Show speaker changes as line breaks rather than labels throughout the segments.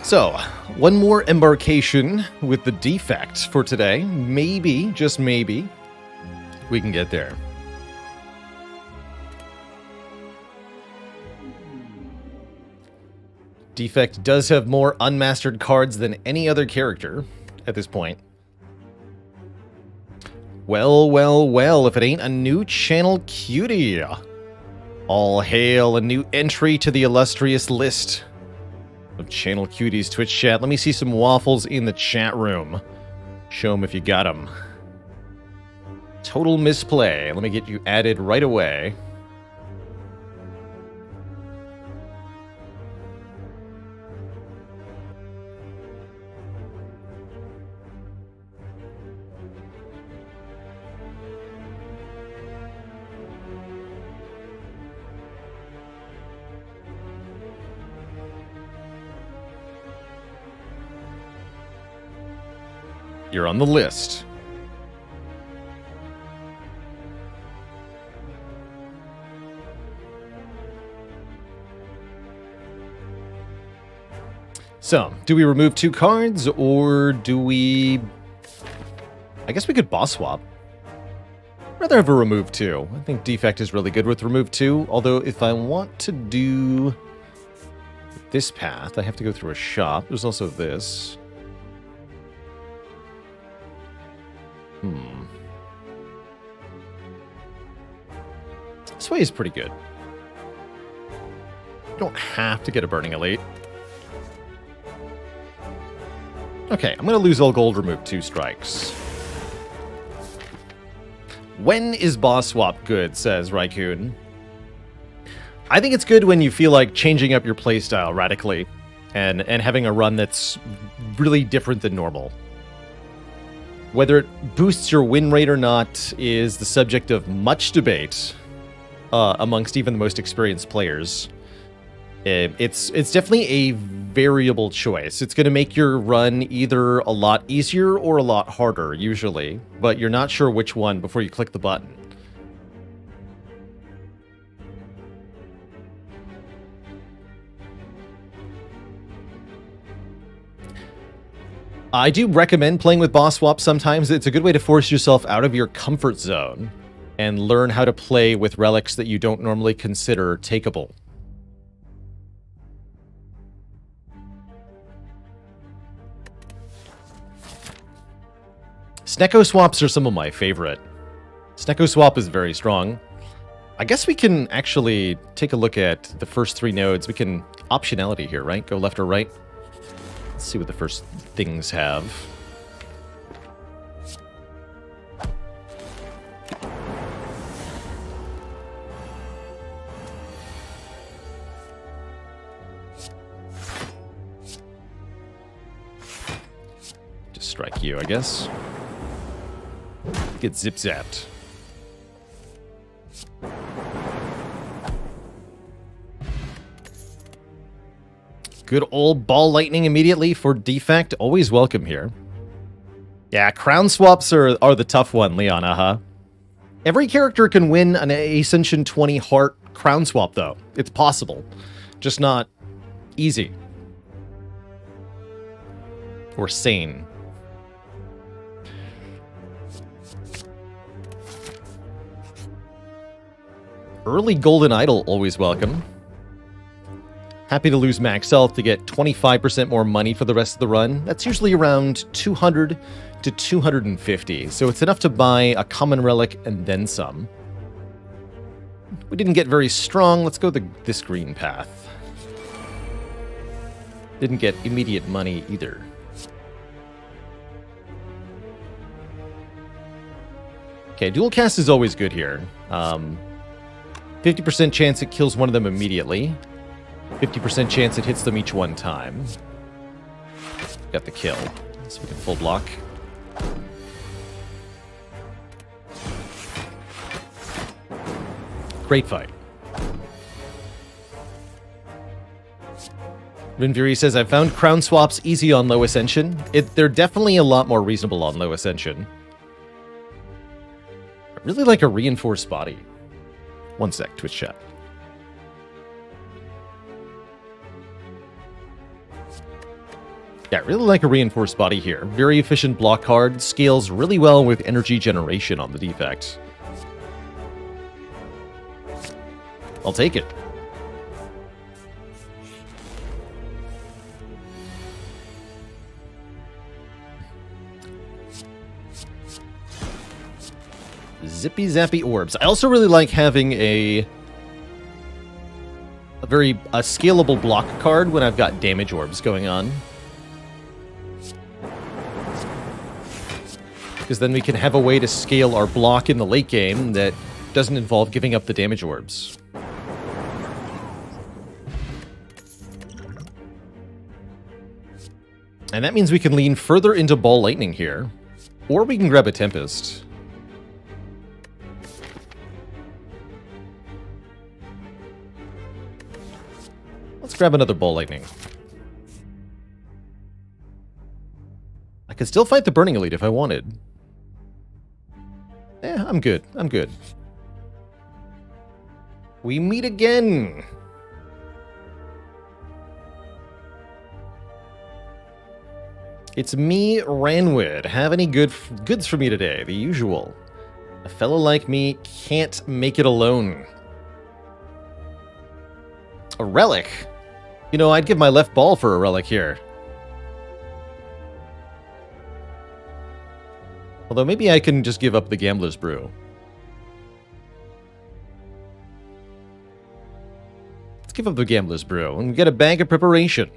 So, one more embarkation with the defect for today. Maybe, just maybe, we can get there. Defect does have more unmastered cards than any other character at this point. Well, well, well, if it ain't a new channel cutie. All hail a new entry to the illustrious list of Channel Cuties Twitch chat. Let me see some waffles in the chat room. Show them if you got them. Total misplay. Let me get you added right away. You're on the list. So, do we remove 2 cards, or do we... I guess we could boss swap. I'd rather have a remove 2. I think Defect is really good with remove 2, although if I want to do this path, I have to go through a shop. There's also this. This way is pretty good. You don't have to get a Burning Elite. Okay, I'm going to lose all gold, remove 2 strikes. When is boss swap good, says Raikkoon. I think it's good when you feel like changing up your playstyle radically and having a run that's really different than normal. Whether it boosts your win rate or not is the subject of much debate amongst even the most experienced players. It's definitely a variable choice. It's going to make your run either a lot easier or a lot harder, usually, but you're not sure which one before you click the button. I do recommend playing with boss swap sometimes. It's a good way to force yourself out of your comfort zone and learn how to play with relics that you don't normally consider takeable. Snecko swaps are some of my favorite. Snecko swap is very strong. I guess we can actually take a look at the first 3 nodes. We can optionality here, right? Go left or right. Let's see what the first things have. Just strike you, I guess. Get zip-zapped. Good old ball lightning immediately for Defect. Always welcome here. Yeah, crown swaps are the tough one, Leon, Every character can win an Ascension 20 heart crown swap, though. It's possible. Just not easy. Or sane. Early Golden Idol, always welcome. Happy to lose max health to get 25% more money for the rest of the run. That's usually around 200 to 250, so it's enough to buy a common relic and then some. We didn't get very strong. Let's go this green path. Didn't get immediate money either. Okay, dual cast is always good here. 50% chance it kills one of them immediately. 50% chance it hits them each one time. Got the kill. So we can full block. Great fight. Rinviri says, I found crown swaps easy on low ascension. They're definitely a lot more reasonable on low ascension. I really like a reinforced body. One sec, Twitch chat. Yeah, I really like a reinforced body here. Very efficient block card, scales really well with energy generation on the defect. I'll take it. Zippy zappy orbs. I also really like having a scalable block card when I've got damage orbs going on. Because then we can have a way to scale our block in the late game that doesn't involve giving up the damage orbs. And that means we can lean further into Ball Lightning here. Or we can grab a Tempest. Let's grab another Ball Lightning. I could still fight the Burning Elite if I wanted. Yeah, I'm good. I'm good. We meet again! It's me, Ranwood. Have any goods for me today? The usual. A fellow like me can't make it alone. A relic? You know, I'd give my left ball for a relic here. Although maybe I can just give up the Gambler's Brew. Let's give up the Gambler's Brew and get a bag of preparation.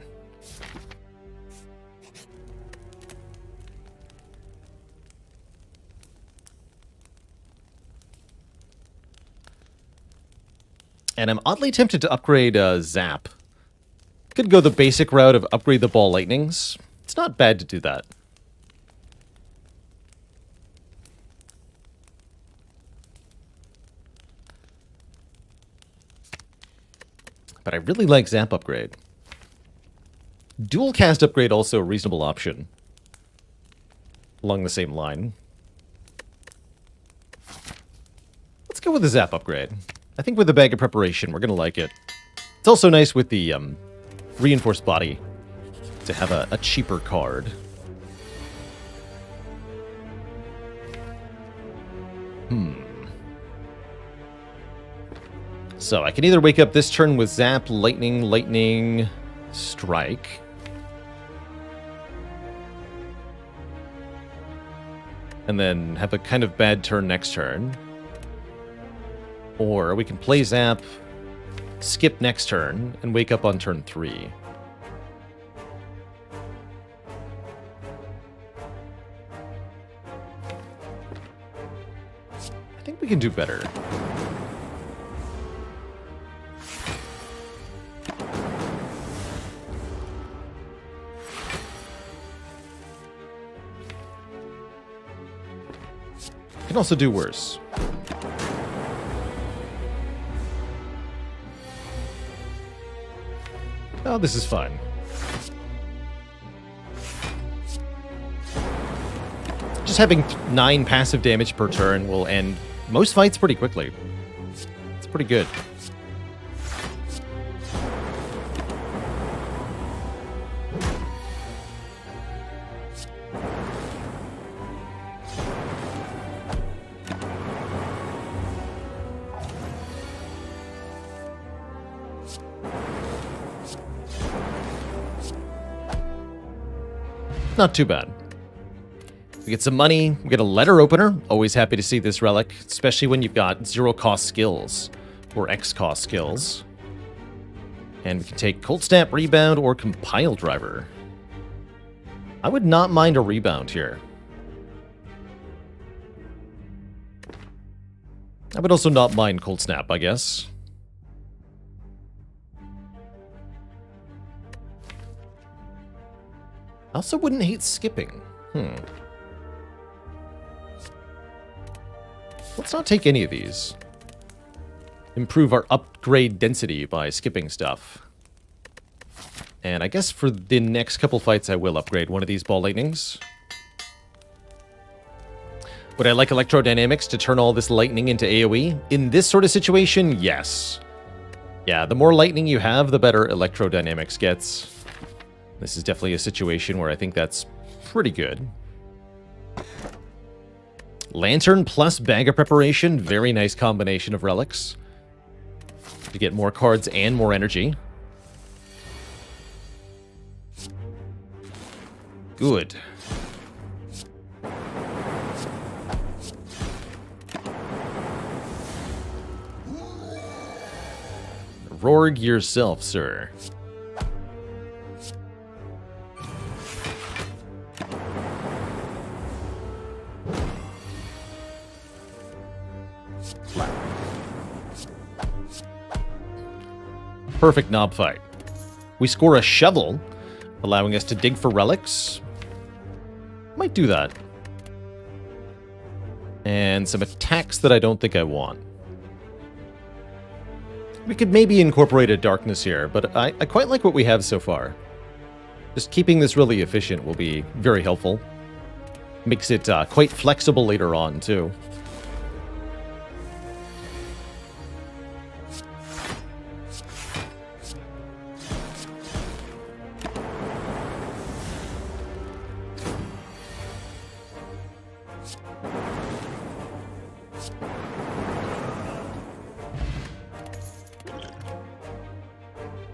And I'm oddly tempted to upgrade Zap. Could go the basic route of upgrade the Ball Lightnings. It's not bad to do that. But I really like Zap upgrade. Dual cast upgrade also a reasonable option. Along the same line. Let's go with the Zap upgrade. I think with a bag of preparation, we're going to like it. It's also nice with the reinforced body to have a cheaper card. So I can either wake up this turn with Zap, Lightning, Lightning, Strike. And then have a kind of bad turn next turn. Or we can play Zap, skip next turn, and wake up on turn 3. I think we can do better. Can also do worse. Oh, this is fine. Just having 9 passive damage per turn will end most fights pretty quickly. It's pretty good. Not too bad. We get some money, we get a letter opener. Always happy to see this relic, especially when you've got 0-cost skills or X-cost skills. And we can take Cold Snap, Rebound, or Compile Driver. I would not mind a Rebound here. I would also not mind Cold Snap, I guess. I also wouldn't hate skipping. Let's not take any of these. Improve our upgrade density by skipping stuff. And I guess for the next couple fights I will upgrade one of these Ball Lightnings. Would I like Electrodynamics to turn all this lightning into AoE? In this sort of situation, yes. Yeah, the more lightning you have, the better Electrodynamics gets. This is definitely a situation where I think that's pretty good. Lantern plus Bag of Preparation. Very nice combination of relics. To get more cards and more energy. Good. Rorg yourself, sir. Perfect knob fight. We score a shovel, allowing us to dig for relics. Might do that. And some attacks that I don't think I want. We could maybe incorporate a darkness here, but I quite like what we have so far. Just keeping this really efficient will be very helpful. Makes it quite flexible later on, too.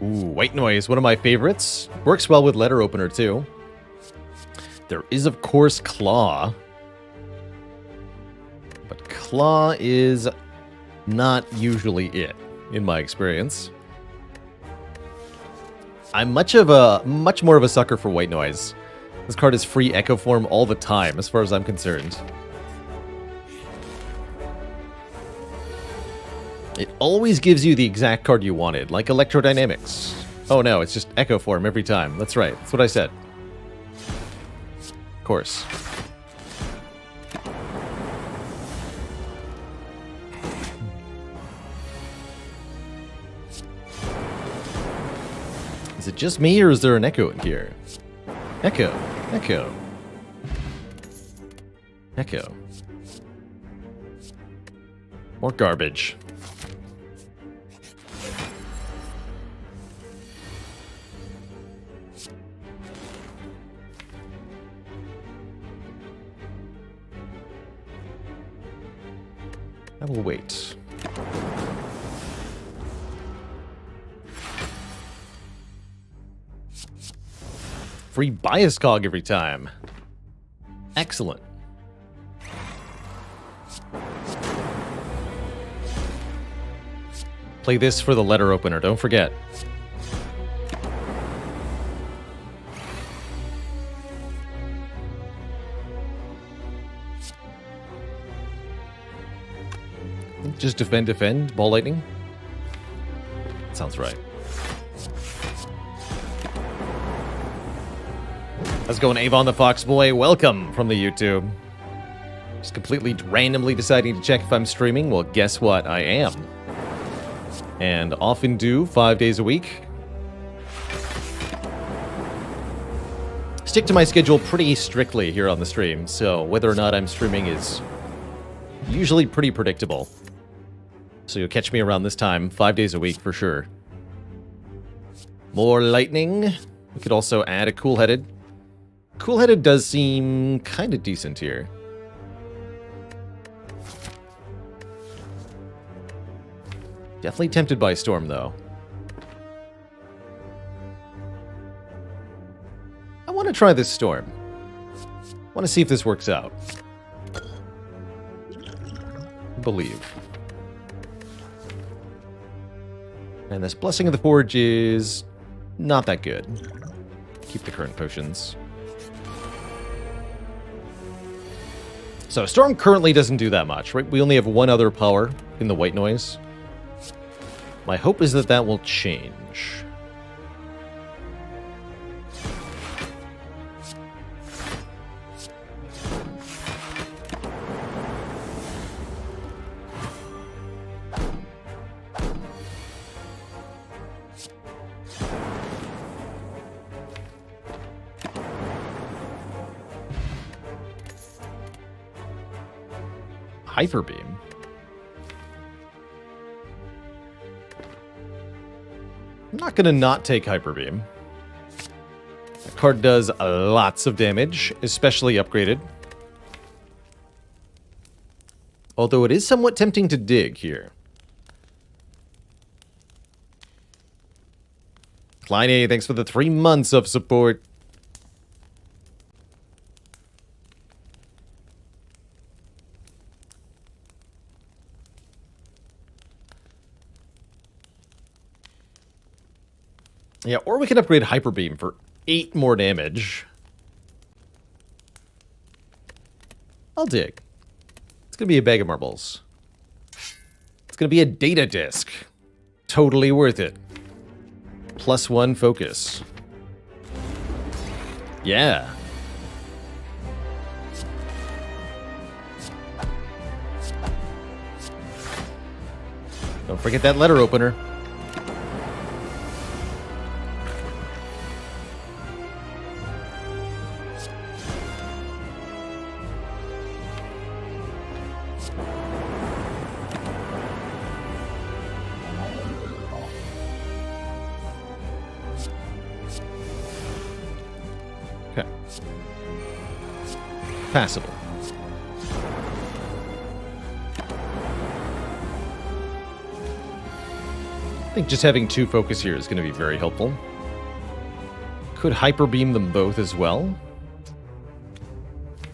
Ooh, white noise, one of my favorites. Works well with letter opener, too. There is, of course, claw. But claw is not usually it, in my experience. I'm much more of a sucker for white noise. This card is free echo form all the time, as far as I'm concerned. It always gives you the exact card you wanted, like Electrodynamics. Oh no, it's just echo form every time. That's right, that's what I said. Of course. Is it just me, or is there an echo in here? Echo, echo, echo. More garbage. I will wait. Free bias cog every time. Excellent. Play this for the letter opener, don't forget. Just defend, ball lightning. Sounds right. How's it going, Avon the Fox Boy? Welcome from the YouTube. Just completely randomly deciding to check if I'm streaming. Well, guess what? I am. And often do 5 days a week. Stick to my schedule pretty strictly here on the stream, so whether or not I'm streaming is usually pretty predictable. So you'll catch me around this time, 5 days a week for sure. More lightning. We could also add a cool-headed. Cool-headed does seem kind of decent here. Definitely tempted by Storm, though. I want to try this Storm. I want to see if this works out. Believe. And this Blessing of the Forge is not that good. Keep the current potions. So Storm currently doesn't do that much, right? We only have one other power in the white noise. My hope is that that will change. Hyper Beam. I'm not going to not take Hyper Beam. Card does lots of damage, especially upgraded. Although it is somewhat tempting to dig here. Kleiny, thanks for the 3 months of support. Yeah, or we can upgrade Hyper Beam for 8 more damage. I'll dig. It's going to be a bag of marbles. It's going to be a data disk. Totally worth it. +1 focus. Yeah. Don't forget that letter opener. Okay. Passable. I think just having 2 focus here is going to be very helpful. Could Hyper Beam them both as well.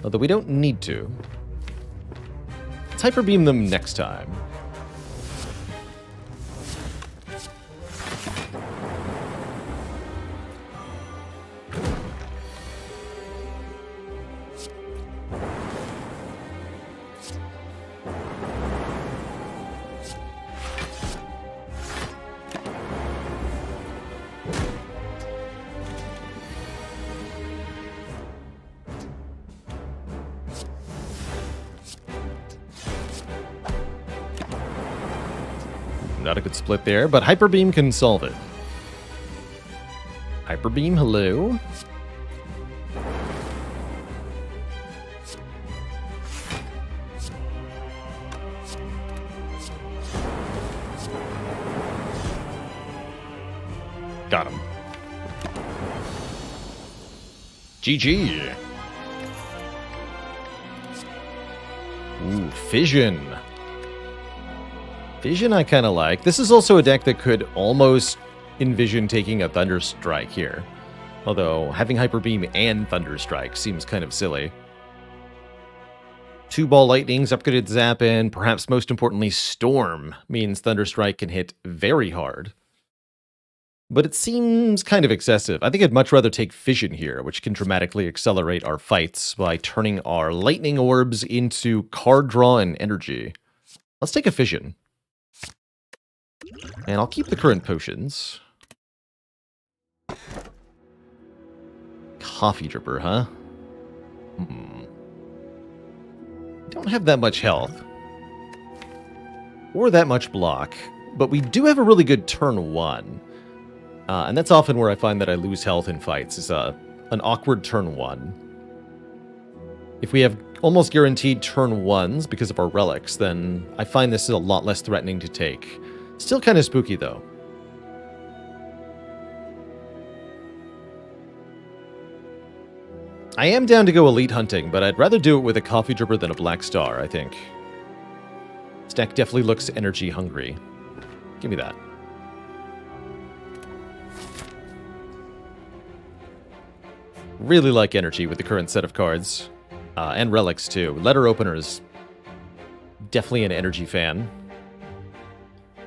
Although we don't need to. Let's Hyper Beam them next time. Not a good split there, but Hyper Beam can solve it. Hyper Beam, hello. Got him. GG. Ooh, Fission. Vision I kind of like. This is also a deck that could almost envision taking a Thunderstrike here. Although, having Hyper Beam and Thunderstrike seems kind of silly. 2 Ball Lightnings, upgraded Zap, and perhaps most importantly, Storm means Thunderstrike can hit very hard. But it seems kind of excessive. I think I'd much rather take Fission here, which can dramatically accelerate our fights by turning our Lightning Orbs into card draw and energy. Let's take a Fission. And I'll keep the current potions. Coffee Dripper, huh? Don't have that much health. Or that much block. But we do have a really good turn 1. And that's often where I find that I lose health in fights, is an awkward turn 1. If we have almost guaranteed turn 1s because of our relics, then I find this is a lot less threatening to take. Still kind of spooky, though. I am down to go elite hunting, but I'd rather do it with a Coffee Dripper than a Black Star, I think. This deck definitely looks energy hungry. Give me that. Really like energy with the current set of cards. And relics, too. Letter Opener is definitely an energy fan.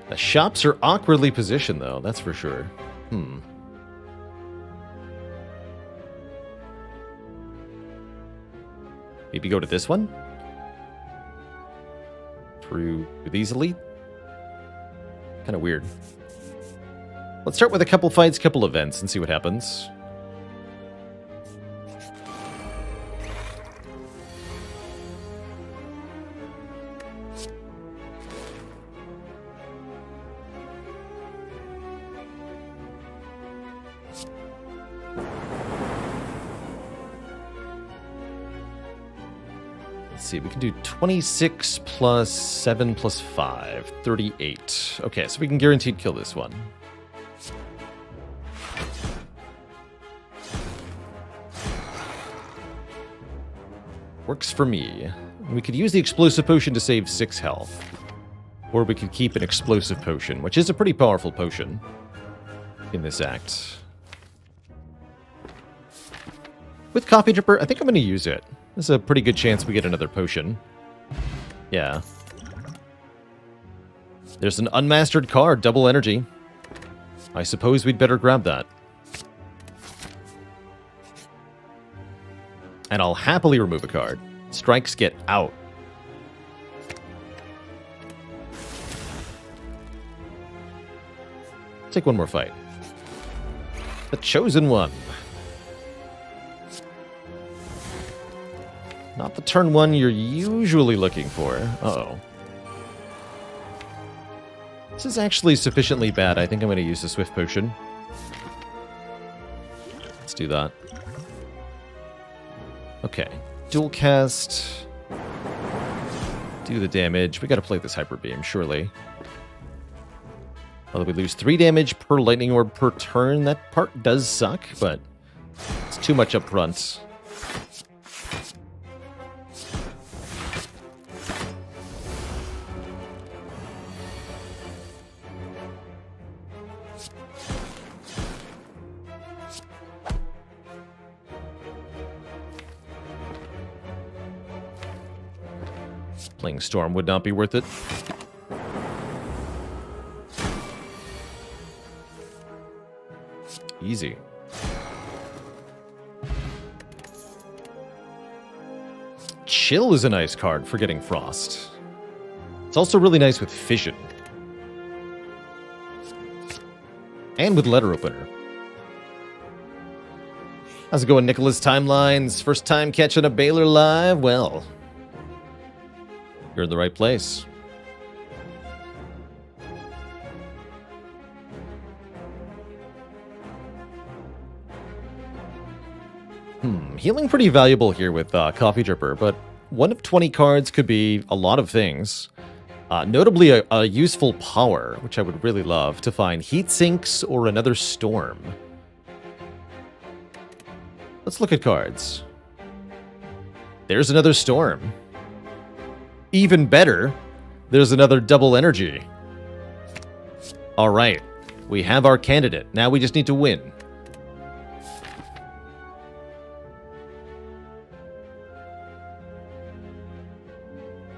The shops are awkwardly positioned, though, that's for sure. Maybe go to this one? Through these elite? Kind of weird. Let's start with a couple fights, couple events, and see what happens. See, we can do 26 plus 7 plus 5, 38. Okay, so we can guaranteed kill this one. Works for me. We could use the explosive potion to save 6 health. Or we could keep an explosive potion, which is a pretty powerful potion in this act. With Coffee Dripper, I think I'm going to use it. There's a pretty good chance we get another potion. Yeah. There's an unmastered card, double energy. I suppose we'd better grab that. And I'll happily remove a card. Strikes get out. Take one more fight. The Chosen One. Not the turn one you're usually looking for. Uh-oh. This is actually sufficiently bad. I think I'm going to use the Swift Potion. Let's do that. Okay. Dual cast. Do the damage. We got to play this Hyper Beam, surely. Although we lose 3 damage per lightning orb per turn. That part does suck, but it's too much up front. Playing Storm would not be worth it. Easy. Chill is a nice card for getting Frost. It's also really nice with Fission. And with Letter Opener. How's it going, Nicholas Timelines? First time catching a Baylor live? Well, you're in the right place. Healing pretty valuable here with Coffee Dripper, but 1 of 20 cards could be a lot of things. Notably a useful power, which I would really love to find Heat Sinks or another Storm. Let's look at cards. There's another Storm. Even better, there's another double energy. All right, we have our candidate. Now we just need to win.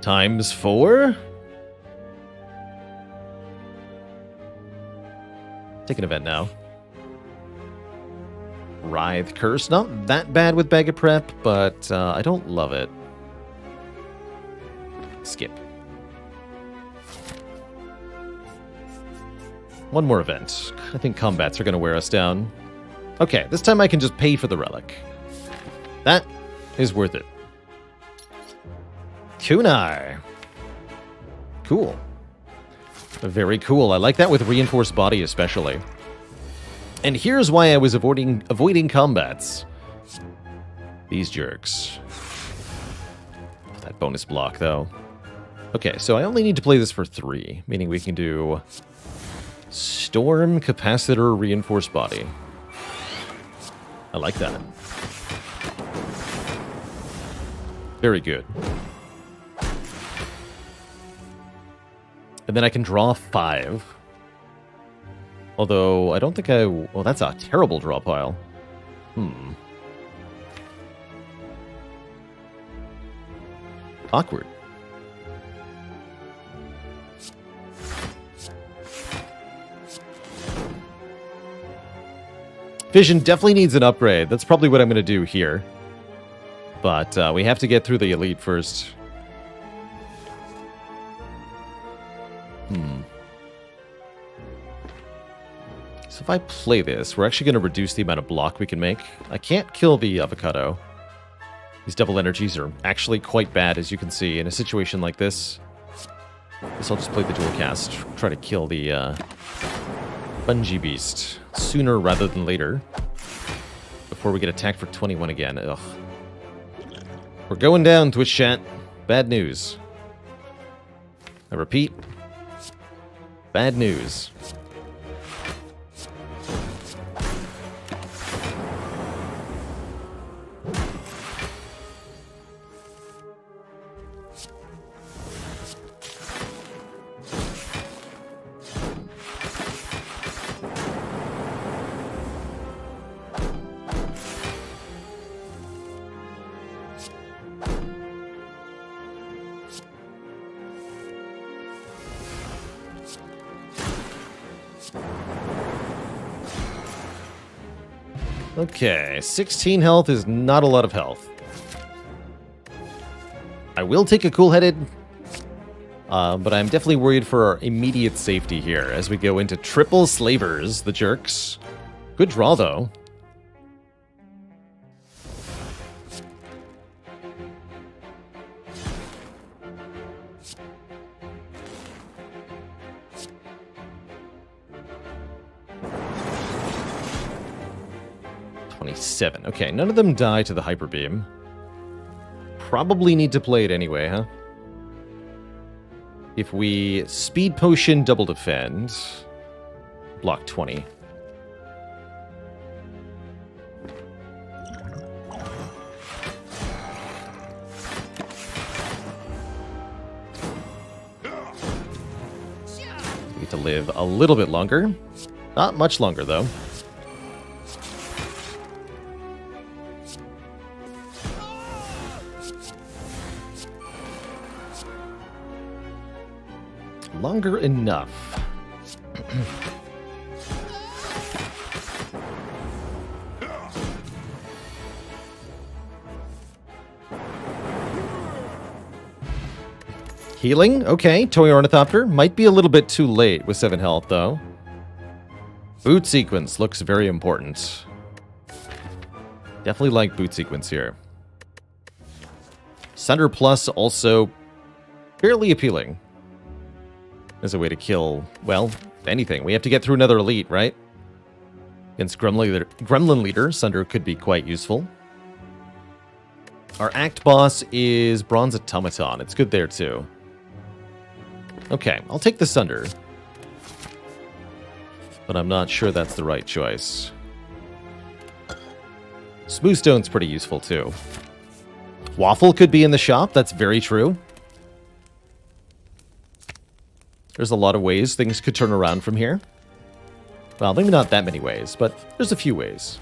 ×4? Take an event now. Writhe Curse. Not that bad with Bag of Prep, but I don't love it. Skip. One more event. I think combats are going to wear us down. Okay, this time I can just pay for the relic. That is worth it. Kunai. Cool. Very cool. I like that with Reinforced Body especially. And here's why I was avoiding combats. These jerks. That bonus block, though. Okay, so I only need to play this for 3, meaning we can do Storm, Capacitor, Reinforced Body. I like that. Very good. And then I can draw 5. Although, I don't think I... Well, that's a terrible draw pile. Awkward. Vision definitely needs an upgrade. That's probably what I'm going to do here. But we have to get through the elite first. So if I play this, we're actually going to reduce the amount of block we can make. I can't kill the avocado. These double energies are actually quite bad, as you can see. In a situation like this, I guess I'll just play the dual cast. Try to kill the Bungee Beast sooner rather than later. Before we get attacked for 21 again. Ugh. We're going down, Twitch chat. Bad news. I repeat. Bad news. Okay, 16 health is not a lot of health. I will take a cool-headed, but I'm definitely worried for our immediate safety here as we go into triple slavers, the jerks. Good draw, though. Okay, none of them die to the Hyper Beam. Probably need to play it anyway, huh? If we Speed Potion, double defend, block 20. We get to live a little bit longer. Not much longer, though. Longer enough. Healing? Okay, Toy Ornithopter. Might be a little bit too late with 7 health, though. Boot sequence looks very important. Definitely like boot sequence here. Sunder Plus also fairly appealing. As a way to kill, well, anything. We have to get through another elite, right? Against Gremlin Leader, Sunder could be quite useful. Our Act Boss is Bronze Automaton. It's good there, too. Okay, I'll take the Sunder. But I'm not sure that's the right choice. Smooth Stone's pretty useful, too. Waffle could be in the shop. That's very true. There's a lot of ways things could turn around from here. Well, maybe not that many ways, but there's a few ways.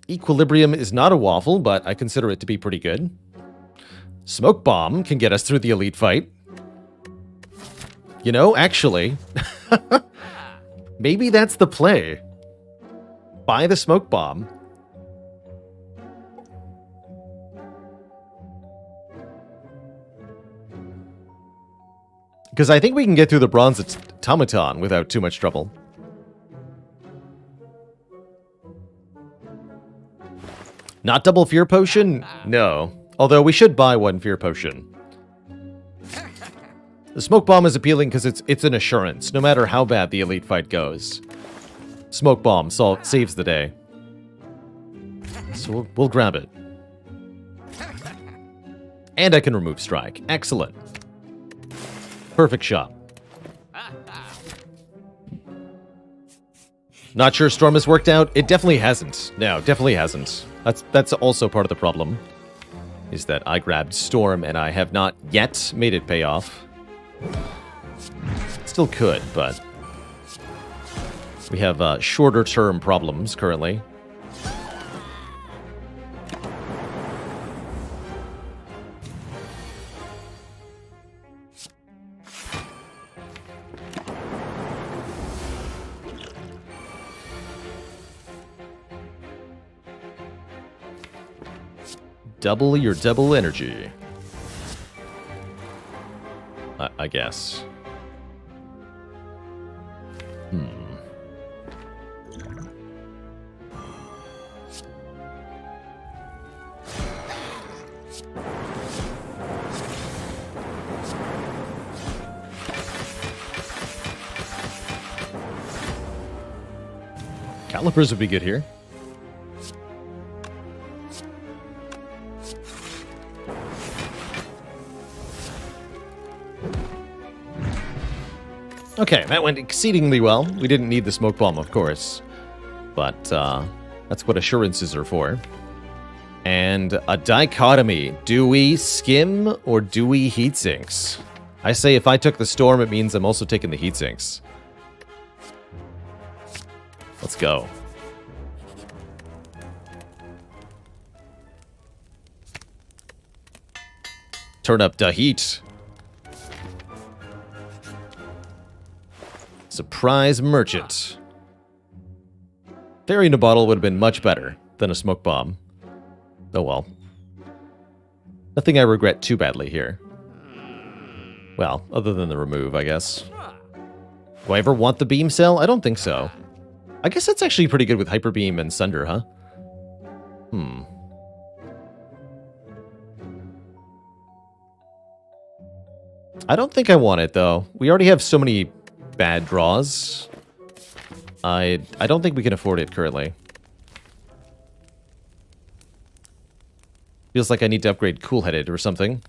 Equilibrium is not a waffle, but I consider it to be pretty good. Smoke Bomb can get us through the elite fight. You know, actually, maybe that's the play. Buy the Smoke Bomb. Because I think we can get through the Bronze Automaton without too much trouble. Not double Fear Potion? No. Although we should buy one Fear Potion. The Smoke Bomb is appealing because it's an assurance, no matter how bad the elite fight goes. Smoke Bomb saves the day. So we'll grab it. And I can remove Strike. Excellent. Perfect shot. Not sure Storm has worked out. It definitely hasn't. No, definitely hasn't. That's also part of the problem. Is that I grabbed Storm and I have not yet made it pay off. Still could, but we have shorter term problems currently. Double your double energy. I guess. Calipers would be good here. Okay, that went exceedingly well. We didn't need the Smoke Bomb, of course. But that's what assurances are for. And a dichotomy. Do we skim or do we heat sinks? I say if I took the Storm, it means I'm also taking the heat sinks. Let's go. Turn up the heat. Surprise Merchant. Fairy in a bottle would have been much better than a smoke bomb. Oh well. Nothing I regret too badly here. Well, other than the remove, I guess. Do I ever want the beam cell? I don't think so. I guess that's actually pretty good with Hyper Beam and Sunder, huh? I don't think I want it, though. We already have so many bad draws. I don't think we can afford it currently. Feels like I need to upgrade Cool-Headed or something.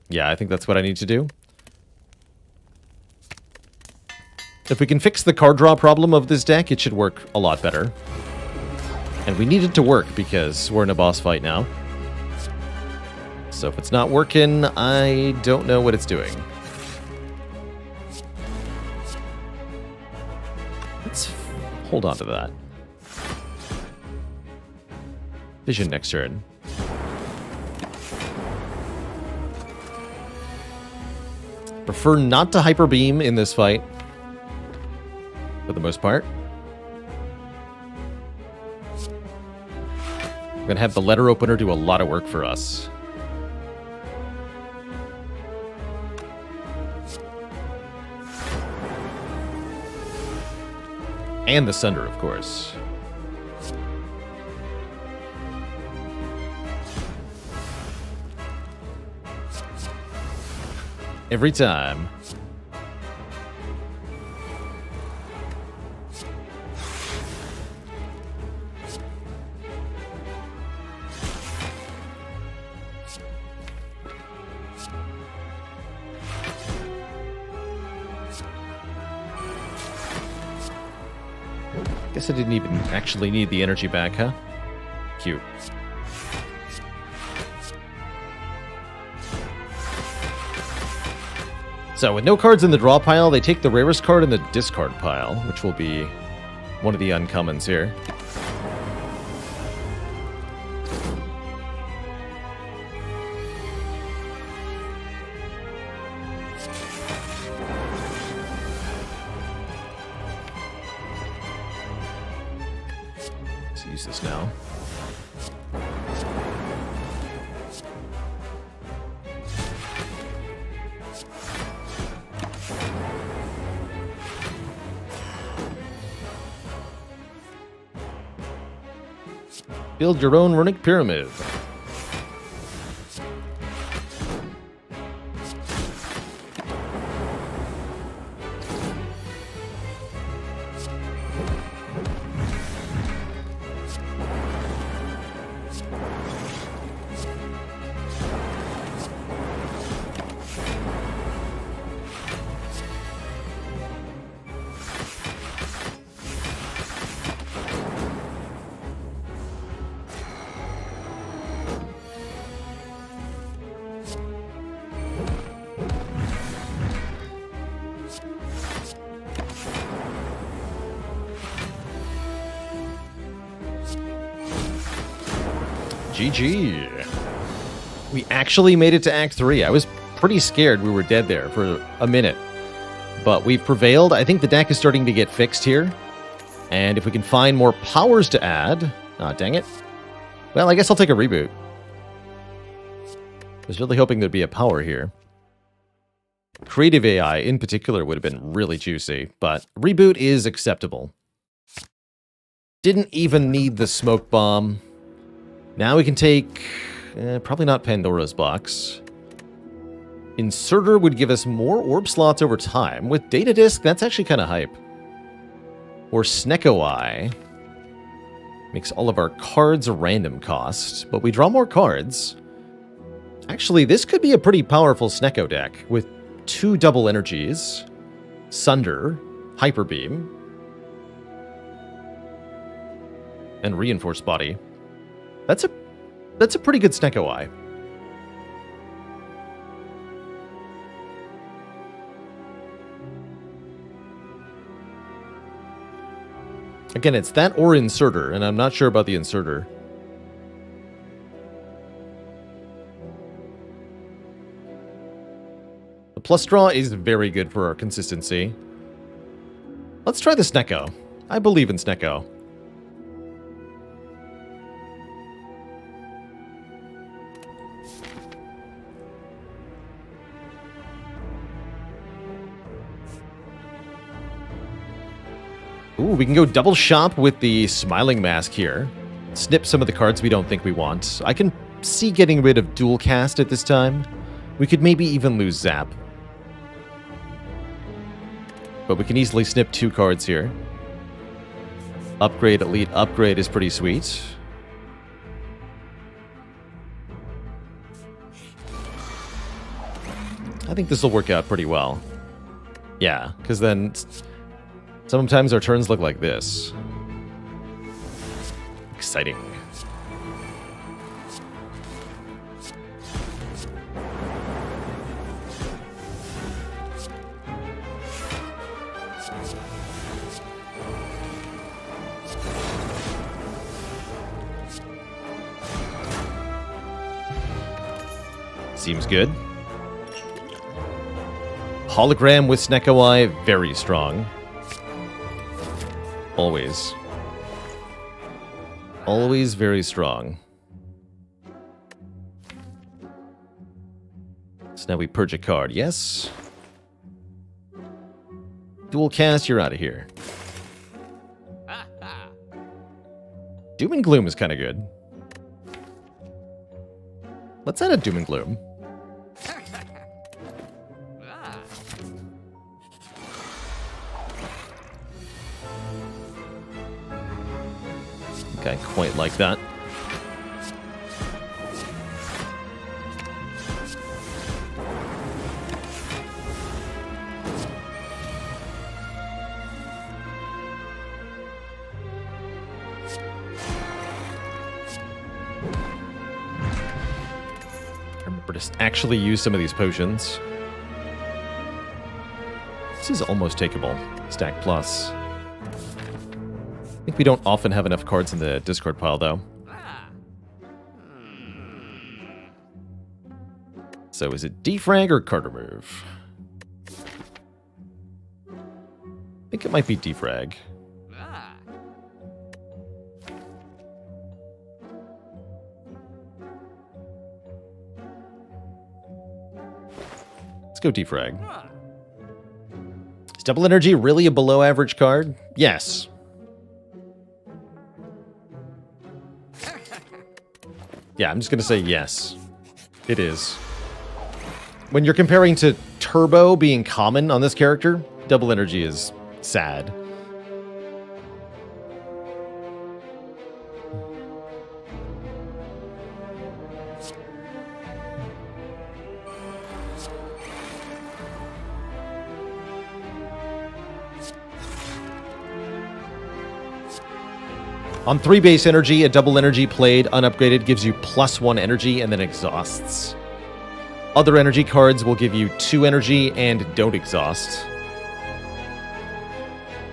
Yeah, I think that's what I need to do. If we can fix the card draw problem of this deck, it should work a lot better. And we need it to work because we're in a boss fight now. So if it's not working, I don't know what it's doing. Let's hold on to that. Vision next turn. Prefer not to Hyper Beam in this fight. For the most part. I'm gonna have the letter opener do a lot of work for us. And the Sunder, of course. Every time. Guess I didn't even actually need the energy back, huh? Cute. So, with no cards in the draw pile, they take the rarest card in the discard pile, which will be one of the uncommons here. Let's use this now. Build your own runic pyramid. GG. We actually made it to Act 3. I was pretty scared we were dead there for a minute. But we've prevailed. I think the deck is starting to get fixed here. And if we can find more powers to add... Aw, dang it. Well, I guess I'll take a reboot. I was really hoping there'd be a power here. Creative AI in particular would have been really juicy, but reboot is acceptable. Didn't even need the smoke bomb. Now we can take... probably not Pandora's Box. Inserter would give us more orb slots over time. With Data Disk, that's actually kind of hype. Or Snecko Eye. Makes all of our cards a random cost, but we draw more cards. Actually, this could be a pretty powerful Snecko deck, with 2 double energies, Sunder, Hyper Beam, and Reinforced Body. That's a pretty good Snecko Eye. Again, it's that or Inserter, and I'm not sure about the Inserter. The plus draw is very good for our consistency. Let's try the Snecko. I believe in Snecko. Ooh, we can go double shop with the Smiling Mask here. Snip some of the cards we don't think we want. I can see getting rid of Dual Cast at this time. We could maybe even lose Zap. But we can easily snip 2 cards here. Upgrade, Elite Upgrade is pretty sweet. I think this will work out pretty well. Yeah, because then sometimes our turns look like this. Exciting. Seems good. Hologram with Snecko Eye, very strong. Always. Always very strong. So now we purge a card, yes? Dual Cast, you're out of here. Doom and Gloom is kind of good. Let's add a Doom and Gloom. Okay, quite like that. Remember to actually use some of these potions. This is almost takeable. Stack plus. I think we don't often have enough cards in the discard pile, though. So is it defrag or card remove? I think it might be defrag. Let's go defrag. Is Double Energy really a below average card? Yes. Yeah, I'm just going to say yes. It is. When you're comparing to Turbo being common on this character, Double Energy is sad. On 3 base energy, a Double Energy played unupgraded gives you +1 energy and then exhausts. Other energy cards will give you 2 energy and don't exhaust.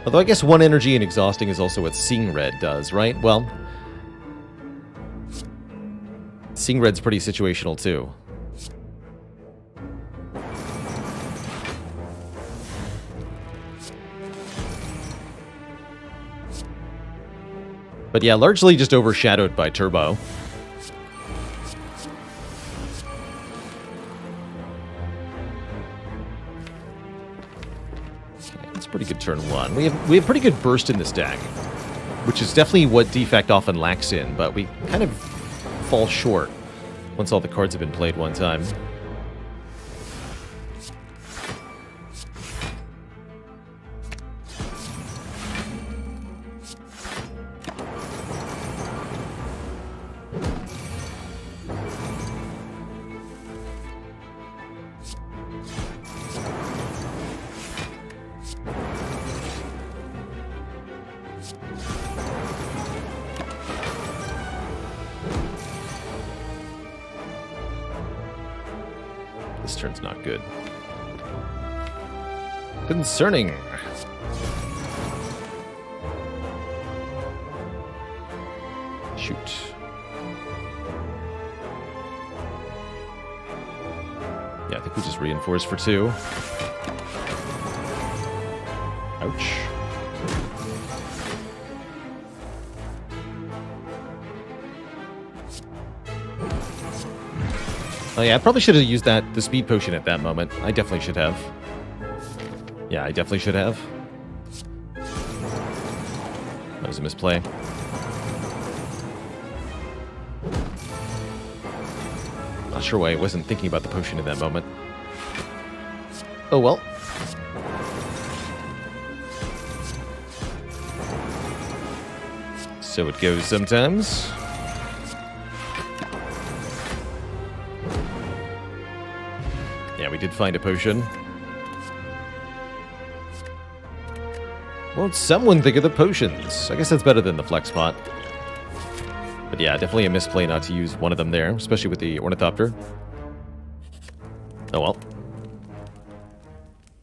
Although I guess 1 energy and exhausting is also what Seeing Red does, right? Well, Seeing Red's pretty situational too. But yeah, largely just overshadowed by Turbo. Okay, that's a pretty good turn 1. We have pretty good burst in this deck, which is definitely what Defect often lacks in, but we kind of fall short once all the cards have been played one time. This turn's not good. Concerning. Shoot. Yeah, I think we just reinforce for 2. Ouch. Oh yeah, I probably should have used the speed potion at that moment. I definitely should have. Yeah, I definitely should have. That was a misplay. Not sure why I wasn't thinking about the potion in that moment. Oh well. So it goes sometimes. Yeah, we did find a potion. Won't someone think of the potions? I guess that's better than the flex pot. But yeah, definitely a misplay not to use one of them there, especially with the Ornithopter. Oh well.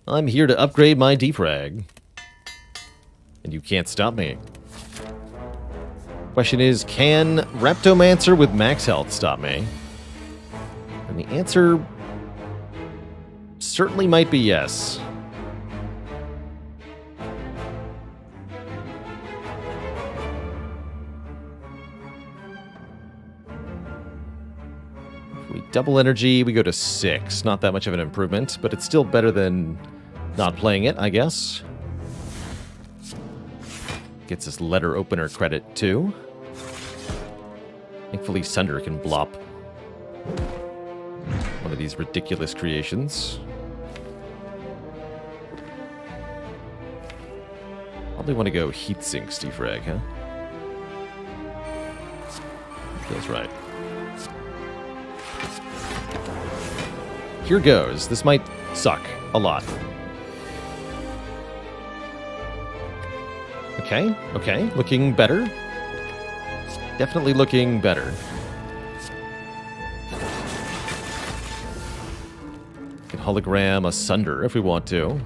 I'm here to upgrade my defrag. And you can't stop me. Question is, can Reptomancer with max health stop me? And the answer certainly might be yes. If we double energy, we go to 6. Not that much of an improvement, but it's still better than not playing it, I guess. Gets us letter opener credit, too. Thankfully, Sunder can blop one of these ridiculous creations. Probably want to go Heatsink defrag, huh? Feels right. Here goes. This might suck a lot. Okay, looking better. Definitely looking better. Can hologram Asunder if we want to.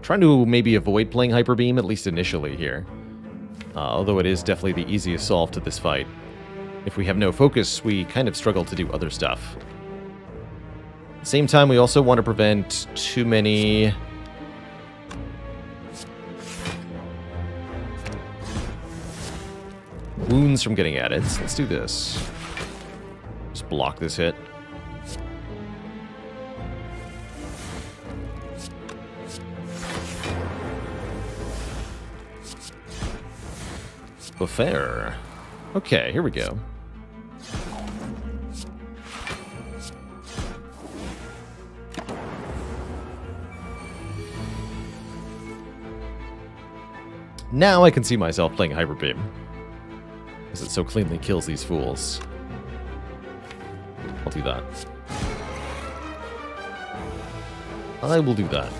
Trying to maybe avoid playing Hyper Beam, at least initially here. Although it is definitely the easiest solve to this fight. If we have no focus, we kind of struggle to do other stuff. At the same time, we also want to prevent too many wounds from getting added. So let's do this. Just block this hit. Fair. Okay, here we go. Now I can see myself playing Hyper Beam, because it so cleanly kills these fools. I'll do that. I will do that.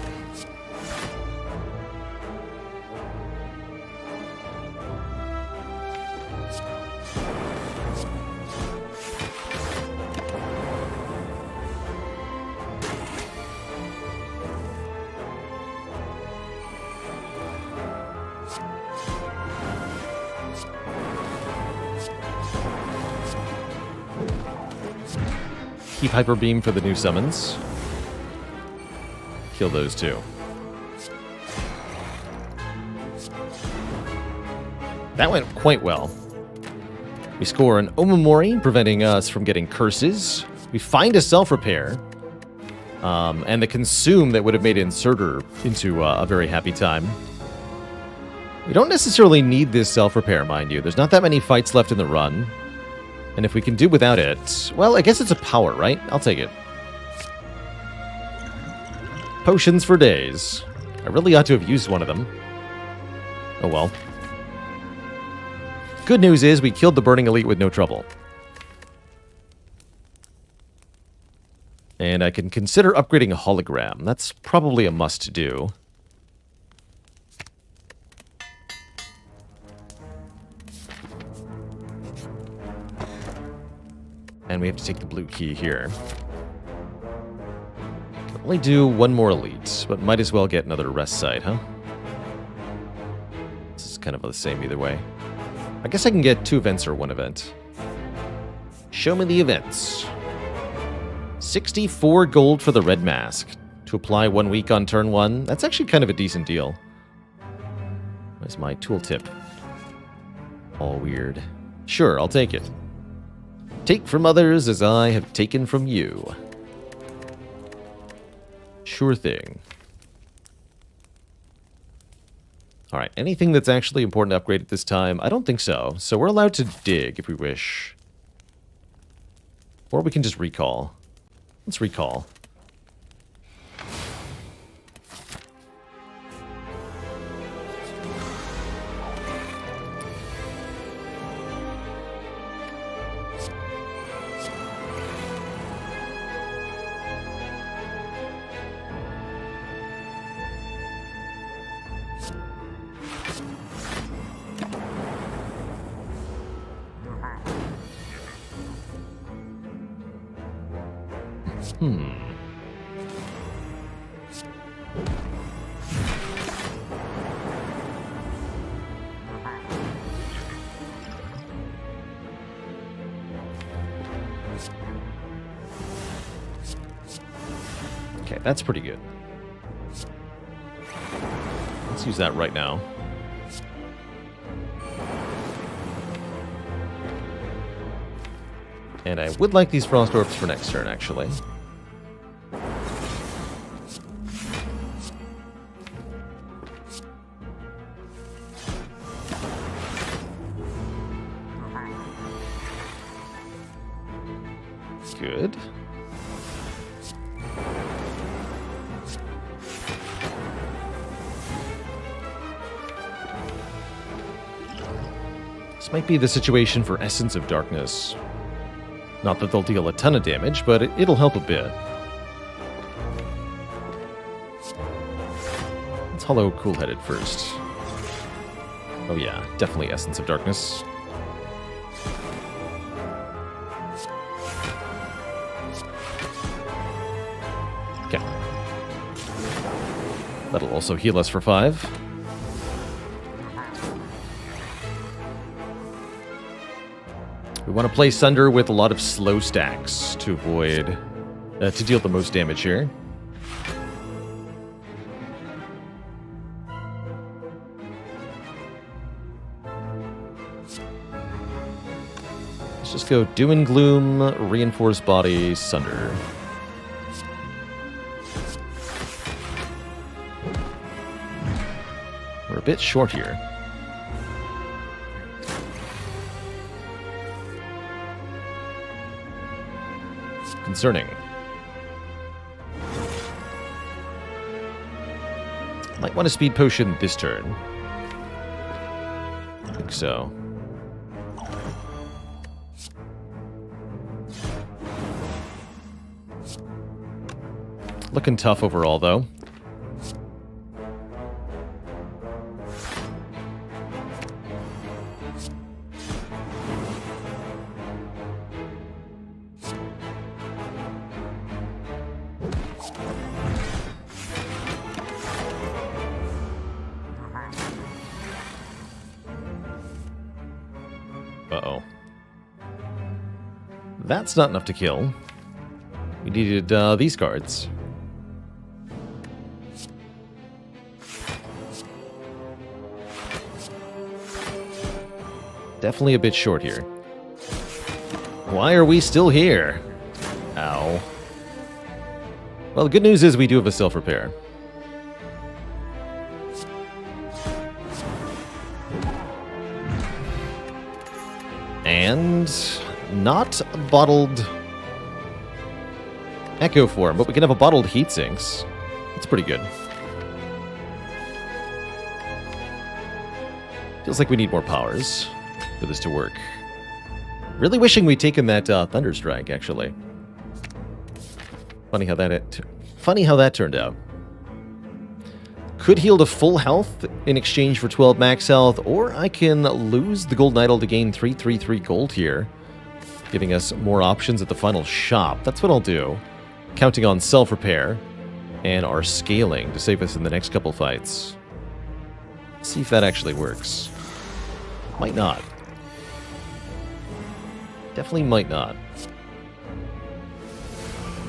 Keep Hyper Beam for the new summons. Kill those two. That went quite well. We score an Omamori, preventing us from getting curses. We find a self-repair. And the consume that would have made Inserter into a very happy time. We don't necessarily need this self-repair, mind you. There's not that many fights left in the run. And if we can do without it, well, I guess it's a power, right? I'll take it. Potions for days. I really ought to have used one of them. Oh well. Good news is we killed the Burning Elite with no trouble. And I can consider upgrading a hologram. That's probably a must-do. And we have to take the blue key here. Can only do one more elite, but might as well get another rest site, huh? This is kind of the same either way. I guess I can get 2 events or 1 event. Show me the events. 64 gold for the red mask. To apply 1 week on turn 1. That's actually kind of a decent deal. Where's my tooltip? All weird. Sure, I'll take it. Take from others as I have taken from you. Sure thing. Alright, anything that's actually important to upgrade at this time? I don't think so. So we're allowed to dig if we wish. Or we can just recall. Let's recall. Okay, that's pretty good. Let's use that right now. And I would like these frost orbs for next turn, actually. Good. This might be the situation for Essence of Darkness. Not that they'll deal a ton of damage, but it'll help a bit. Let's hollow Cool-Headed first. Oh yeah, definitely Essence of Darkness. Okay. That'll also heal us for 5. We want to play Sunder with a lot of slow stacks to avoid, to deal the most damage here. Let's just go Doom and Gloom, Reinforced Body, Sunder. We're a bit short here. Concerning. Might want a speed potion this turn. I think so. Looking tough overall, though. Uh-oh. That's not enough to kill. We needed these cards. Definitely a bit short here. Why are we still here? Ow. Well, the good news is we do have a self-repair. And not a bottled Echo form, but we can have a bottled heat sinks. That's pretty good. Feels like we need more powers for this to work. Really wishing we'd taken that Thunderstrike, actually. Funny how that turned out. Could heal to full health in exchange for 12 max health, or I can lose the Golden Idol to gain 333 gold here, giving us more options at the final shop. That's what I'll do. Counting on self-repair and our scaling to save us in the next couple fights. Let's see if that actually works. Might not. Definitely might not.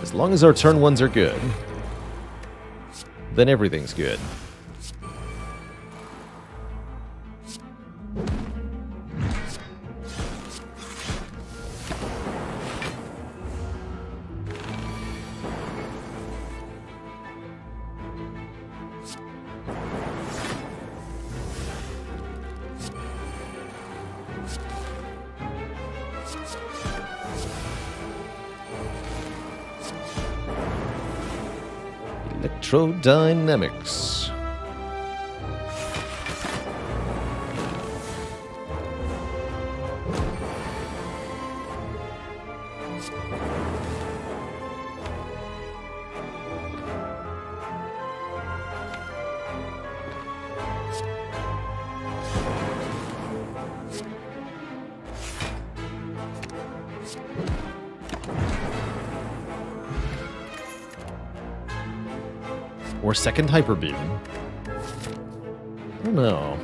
As long as our turn ones are good, then everything's good. Electrodynamics. Or second Hyper Beam. I don't know.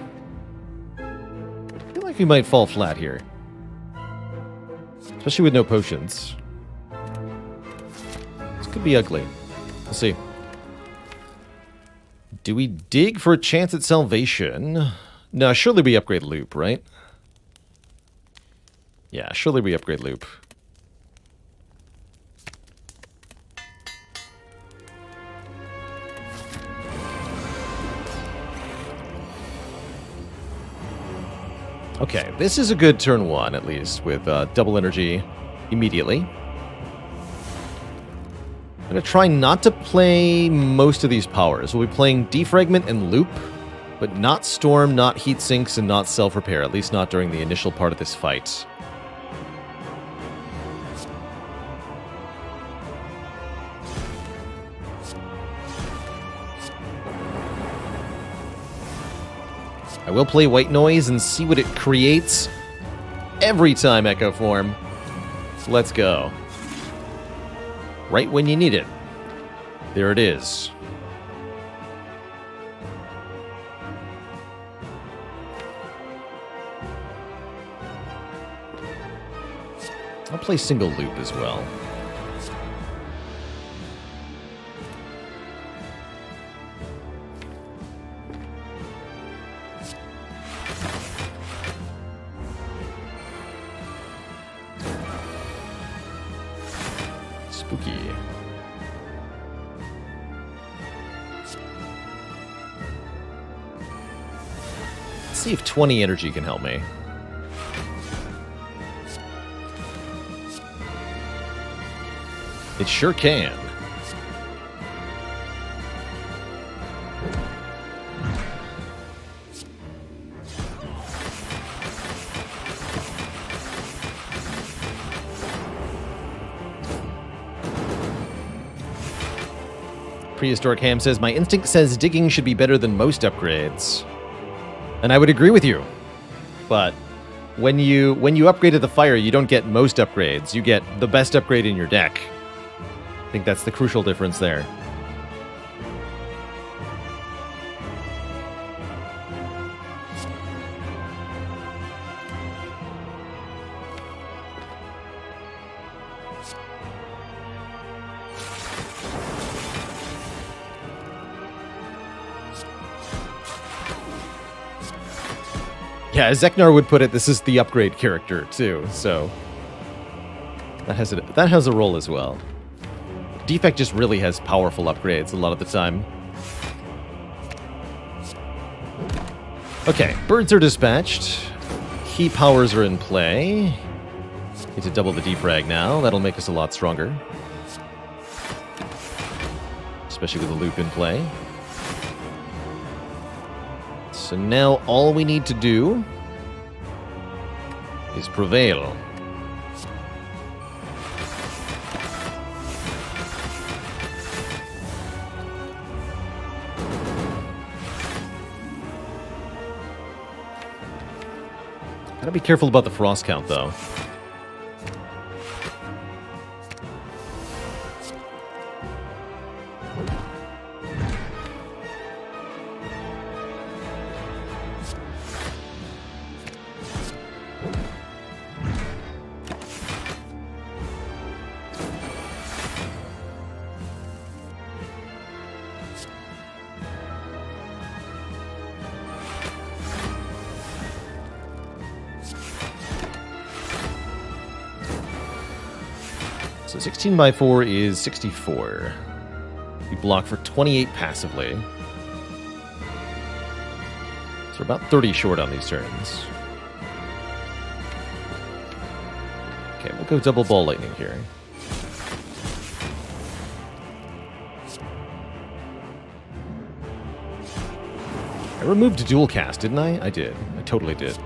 I feel like we might fall flat here. Especially with no potions. This could be ugly. We'll see. Do we dig for a chance at salvation? No, surely we upgrade loop, right? Yeah, surely we upgrade loop. Okay, this is a good turn one, at least, with double energy immediately. I'm going to try not to play most of these powers. We'll be playing Defragment and Loop, but not Storm, not Heat Sinks, and not Self-Repair, at least not during the initial part of this fight. I will play White Noise and see what it creates every time Echo Form. So let's go. Right when you need it. There it is. I'll play Single Loop as well. Spooky. Let's see if 20 energy can help me. It sure can. Prehistoric Ham says, my instinct says digging should be better than most upgrades. And I would agree with you. But when you upgraded the fire, you don't get most upgrades. You get the best upgrade in your deck. I think that's the crucial difference there. Yeah, as Zeknar would put it, this is the upgrade character too, so that has a role as well. Defect just really has powerful upgrades a lot of the time. Okay, birds are dispatched. Key powers are in play. Need to double the defrag now. That'll make us a lot stronger. Especially with the loop in play. So now all we need to do is prevail. Gotta be careful about the frost count, though. So 16 by 4 is 64. We block for 28 passively. So we're about 30 short on these turns. Okay, we'll go double ball lightning here. I removed a dual cast, didn't I? I did. I totally did.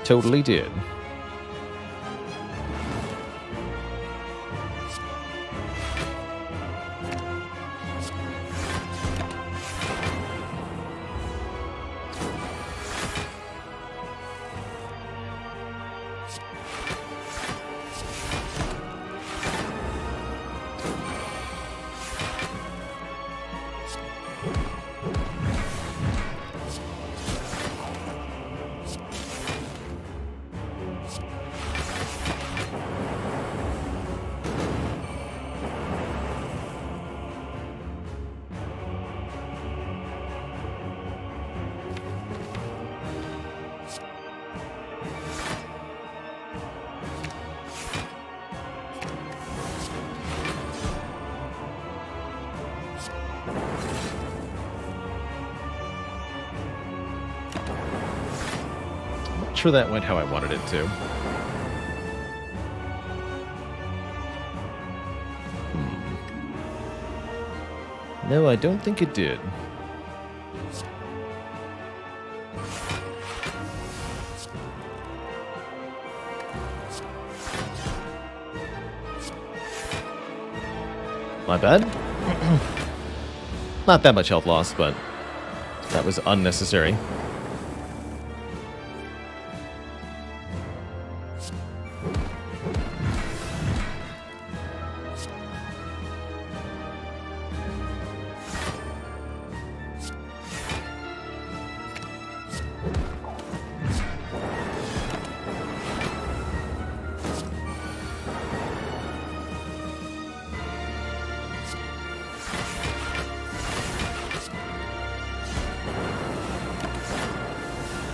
Totally did. Sure that went how I wanted it to. No, I don't think it did. My bad. Not that much health loss, but that was unnecessary.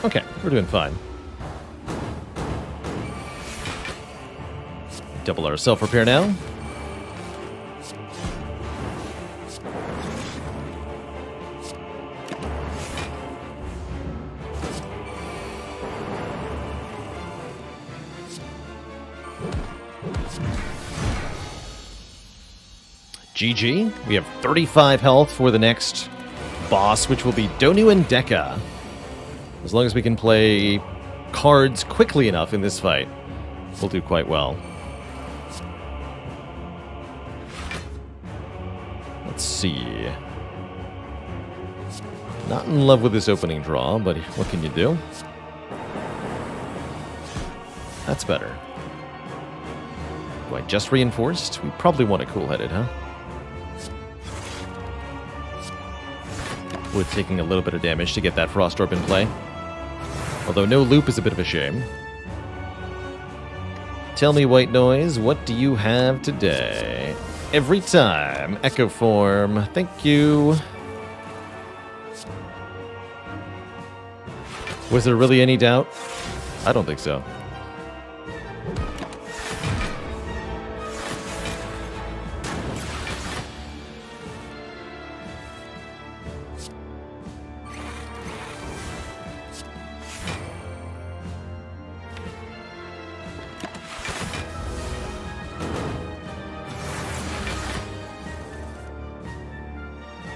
Okay, we're doing fine. Double our self-repair now. GG. We have 35 health for the next boss, which will be Donu and Deka. As long as we can play cards quickly enough in this fight, we'll do quite well. Let's see. Not in love with this opening draw, but what can you do? That's better. Do I just reinforced? We probably want it cool-headed, huh? With taking a little bit of damage to get that Frost Orb in play. Although no loop is a bit of a shame. Tell me, White Noise, what do you have today? Every time. Echo Form. Thank you. Was there really any doubt? I don't think so.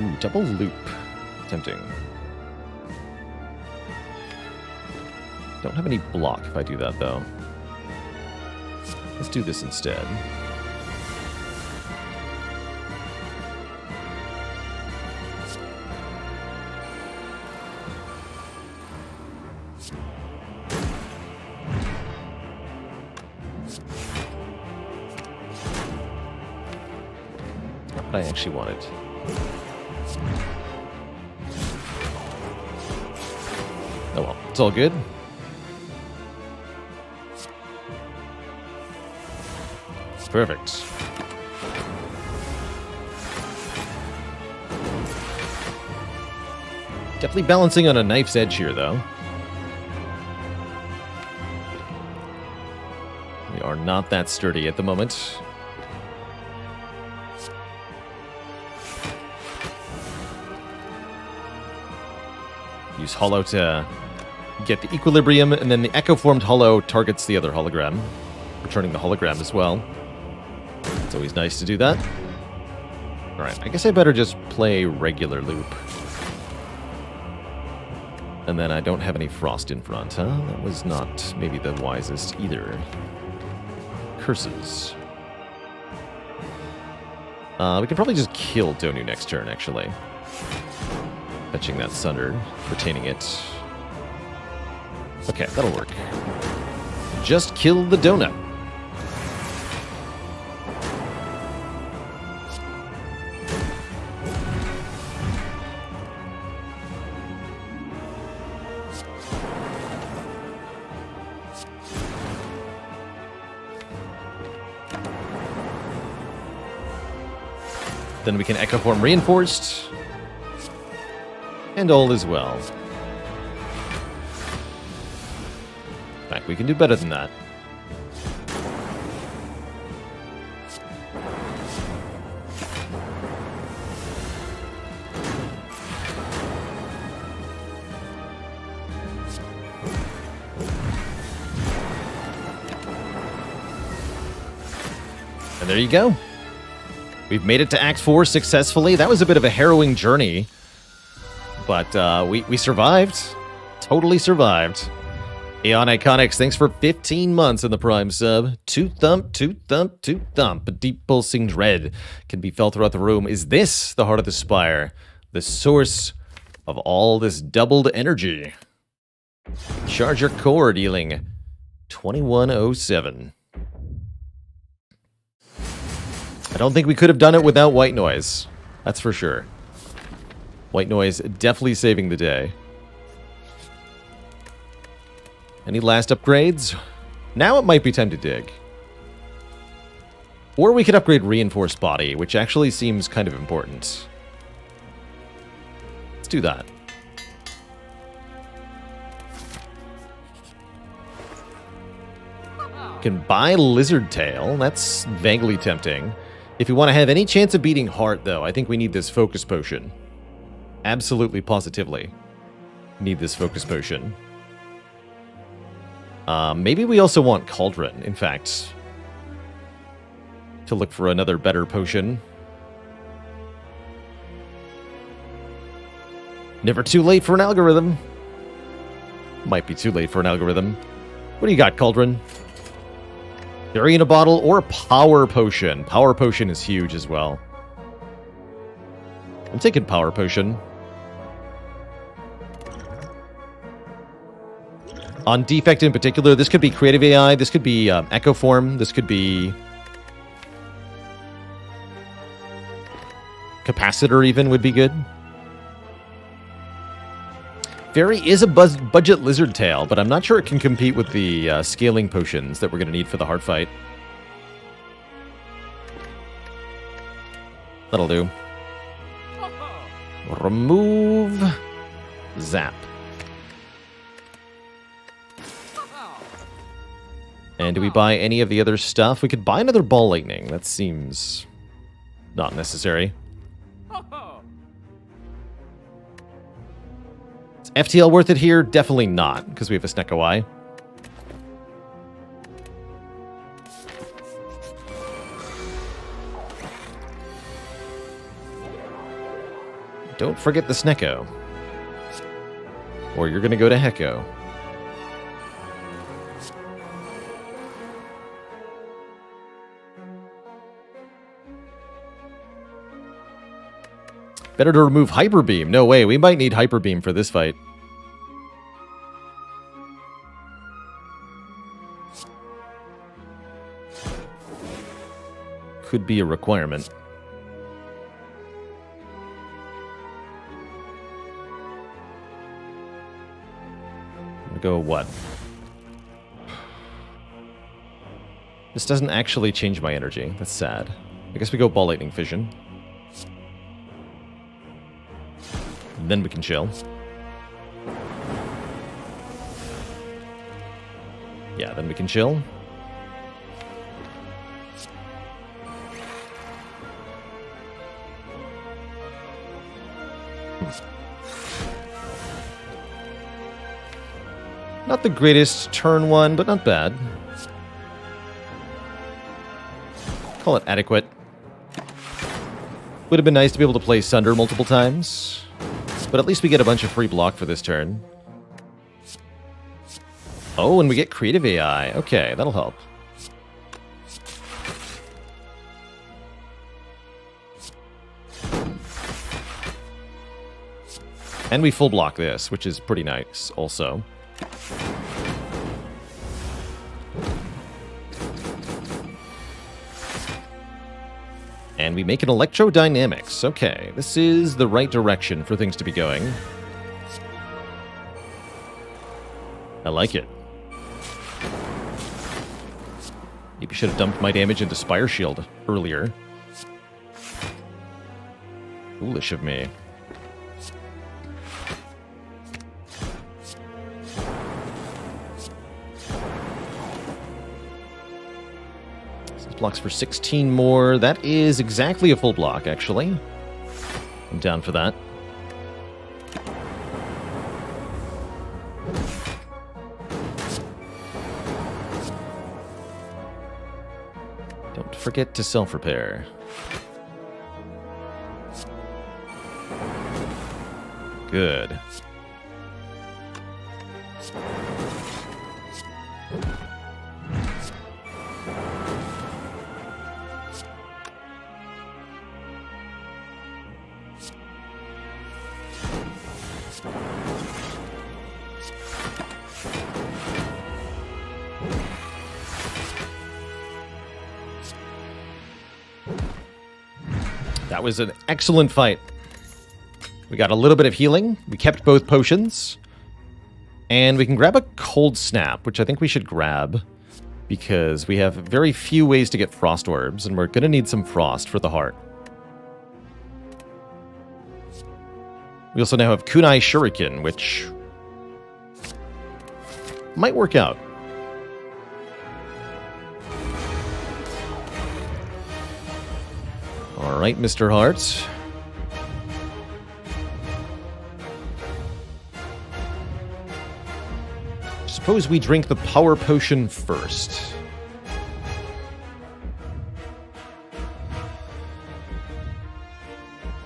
Ooh, double loop. Tempting. Don't have any block if I do that, though. Let's do this instead. Not what I actually wanted. Oh well, it's all good. Perfect. Definitely balancing on a knife's edge here, though. We are not that sturdy at the moment. Use Hollow to get the equilibrium, and then the Echo-formed Hollow targets the other hologram, returning the hologram as well. It's always nice to do that. Alright, I guess I better just play regular loop. And then I don't have any frost in front, huh? That was not maybe the wisest either. Curses. We can probably just kill Donu next turn, actually. Fetching that Sunder, retaining it. Okay, that'll work. Just kill the donut. Then we can Echo Form Reinforced. And all is well. In fact, we can do better than that. And there you go. We've made it to Act 4 successfully. That was a bit of a harrowing journey. But we survived. Totally survived. Aeon Iconics, thanks for 15 months in the Prime sub. Two thump, two thump, two thump. A deep pulsing dread can be felt throughout the room. Is this the heart of the Spire? The source of all this doubled energy? Charge your core, dealing 2107. I don't think we could have done it without White Noise. That's for sure. White Noise definitely saving the day. Any last upgrades? Now it might be time to dig. Or we could upgrade Reinforced Body, which actually seems kind of important. Let's do that. Can buy Lizard Tail. That's vaguely tempting. If you want to have any chance of beating Heart, though, I think we need this Focus Potion. Absolutely, positively. Need this Focus Potion. Maybe we also want Cauldron, in fact. To look for another better potion. Never too late for an algorithm. Might be too late for an algorithm. What do you got, Cauldron? Fairy in a bottle or a Power Potion. Power Potion is huge as well. I'm taking Power Potion. On Defect in particular, this could be Creative AI, this could be Echo Form, this could be Capacitor even would be good. Fairy is a budget Lizard Tail, but I'm not sure it can compete with the scaling potions that we're going to need for the hard fight. That'll do. Remove Zap. And do we buy any of the other stuff? We could buy another Ball Lightning. That seems not necessary. Is FTL worth it here? Definitely not, because we have a Snecko Eye. Don't forget the Snecko. Or you're going to go to Hecko. Better to remove Hyper Beam. No way, we might need Hyper Beam for this fight. Could be a requirement. I'm gonna go what? This doesn't actually change my energy. That's sad. I guess we go Ball Lightning Fission. Then we can chill. Yeah, then we can chill. Not the greatest turn one, but not bad. Call it adequate. Would have been nice to be able to play Sunder multiple times, but at least we get a bunch of free block for this turn. Oh, and we get creative AI. Okay, that'll help. And we full block this, which is pretty nice also. And we make an electrodynamics. Okay, this is the right direction for things to be going. I like it. Maybe should have dumped my damage into Spire Shield earlier. Foolish of me. Blocks for 16 more. That is exactly a full block, actually. I'm down for that. Don't forget to self-repair. Good. That was an excellent fight. We got a little bit of healing. We kept both potions. And we can grab a cold snap, which I think we should grab, because we have very few ways to get frost orbs, and we're going to need some frost for the heart. We also now have Kunai Shuriken, which might work out. All right, Mr. Hart. Suppose we drink the power potion first.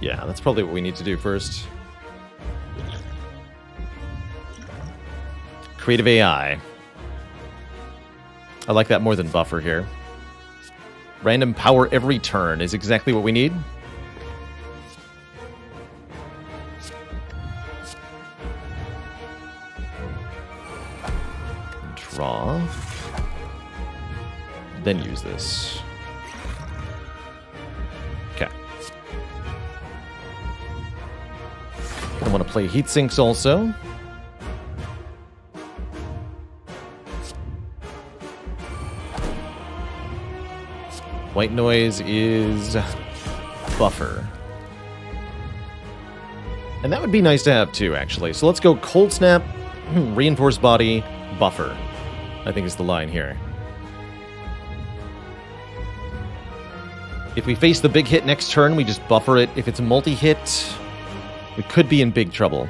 Yeah, that's probably what we need to do first. Creative AI. I like that more than buffer here. Random power every turn is exactly what we need. Draw. Then use this. Okay. I want to play heat sinks also. White noise is buffer. And that would be nice to have too, actually. So let's go cold snap, reinforced body, buffer. I think is the line here. If we face the big hit next turn, we just buffer it. If it's a multi-hit, we could be in big trouble.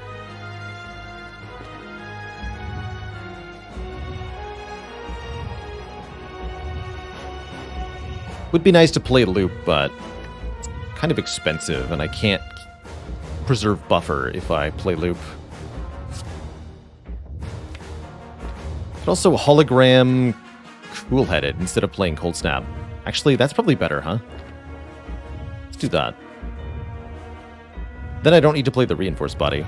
Would be nice to play loop, but it's kind of expensive, and I can't preserve buffer if I play loop. But also hologram cool-headed instead of playing cold snap. Actually, that's probably better, huh? Let's do that. Then I don't need to play the reinforced body.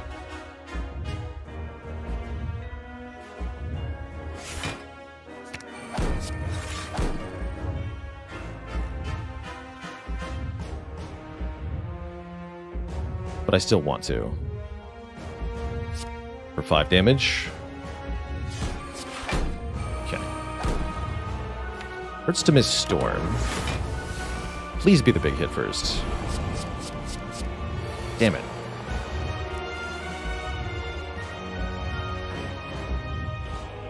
But I still want to. For 5 damage. Okay. Hurts to miss Storm. Please be the big hit first. Damn it.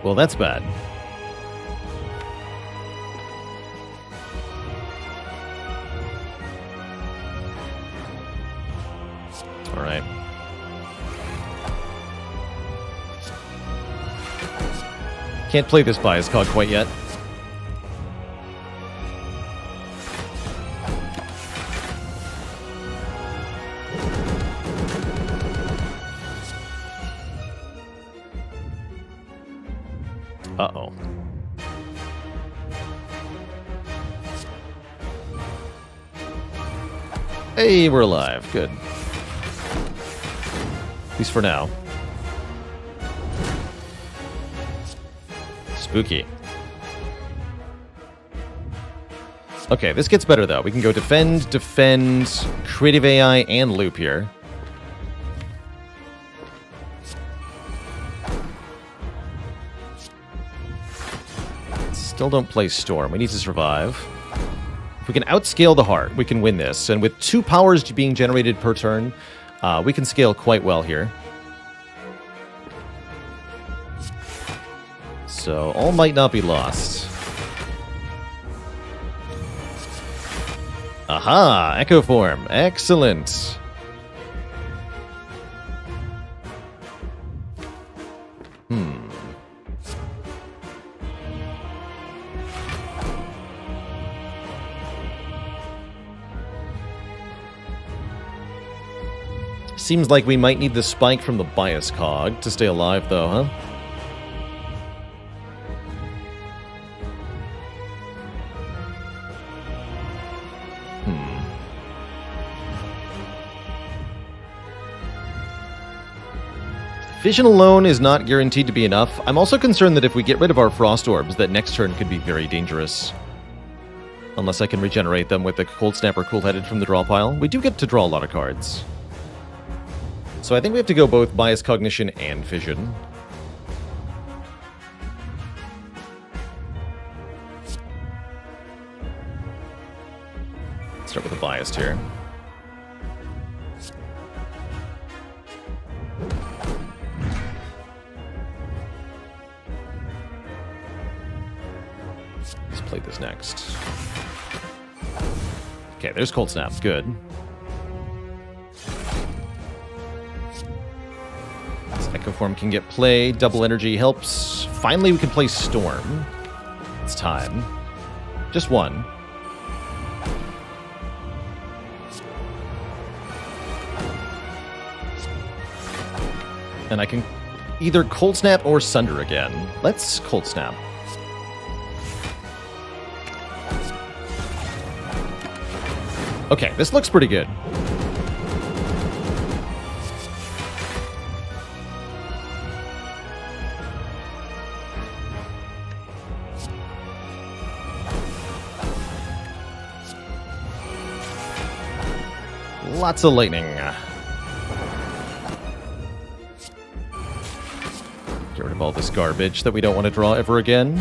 Well, that's bad. All right. Can't play this bias cog quite yet. Uh-oh. Hey, we're alive. Good. At least for now. Spooky. Okay, this gets better, though. We can go defend, creative AI, and loop here. Still don't play Storm. We need to survive. If we can outscale the heart, we can win this. And with 2 powers being generated per turn, we can scale quite well here. So all might not be lost. Aha! Echo Form. Excellent. Seems like we might need the spike from the bias cog to stay alive, though, huh? Vision alone is not guaranteed to be enough. I'm also concerned that if we get rid of our Frost Orbs, that next turn could be very dangerous. Unless I can regenerate them with the Cold Snap or Cool Headed from the draw pile. We do get to draw a lot of cards. So I think we have to go both Bias Cognition and Fission. Start with a Biased here. Let's play this next. Okay, there's Cold Snap. Good. Echo Form can get played. Double Energy helps. Finally, we can play Storm. It's time. Just one. And I can either Cold Snap or Sunder again. Let's Cold Snap. Okay, this looks pretty good. Lots of lightning. Get rid of all this garbage that we don't want to draw ever again.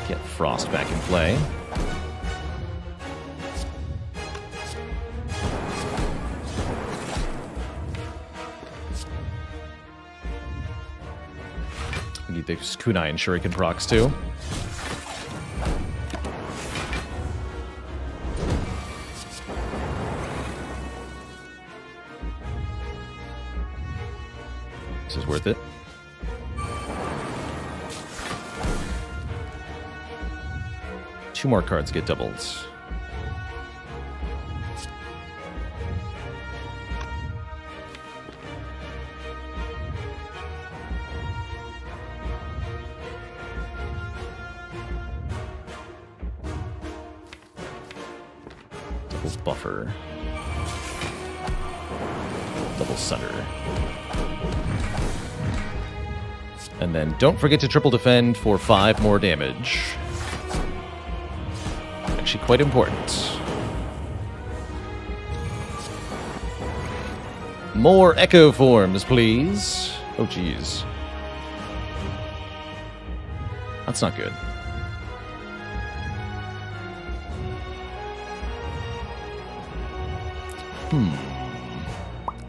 Get Frost back in play. We need those Kunai and Shuriken procs too. This is worth it. Two more cards get doubled. Double buffer. Double Sunder. And then don't forget to triple defend for 5 more damage. Actually quite important. More Echo Forms, please. Oh, geez. That's not good.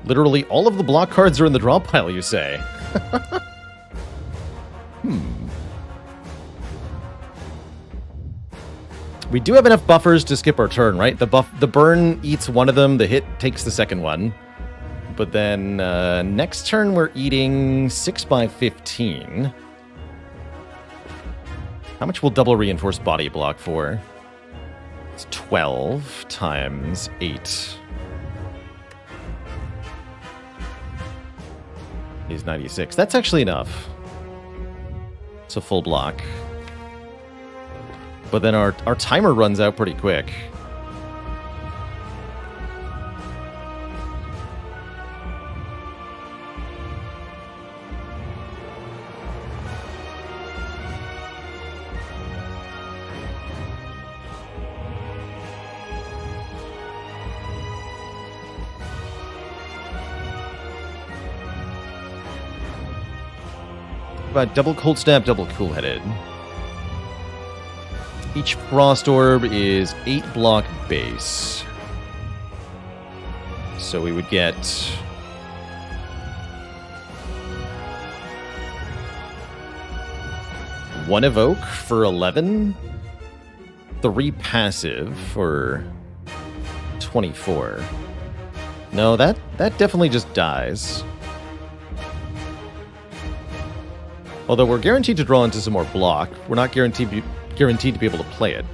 Literally all of the block cards are in the draw pile, you say? We do have enough buffers to skip our turn, right? The burn eats one of them, the hit takes the second one. But then next turn we're eating 6 by 15. How much will double reinforced body block for? It's 12 times 8. Is 96. That's actually enough. It's a full block. But then our timer runs out pretty quick. About double cold snap, double cool headed. Each frost orb is 8 block base. So we would get 1 evoke for 11, 3 passive for 24. No, that definitely just dies. Although we're guaranteed to draw into some more block, we're not guaranteed to be able to play it.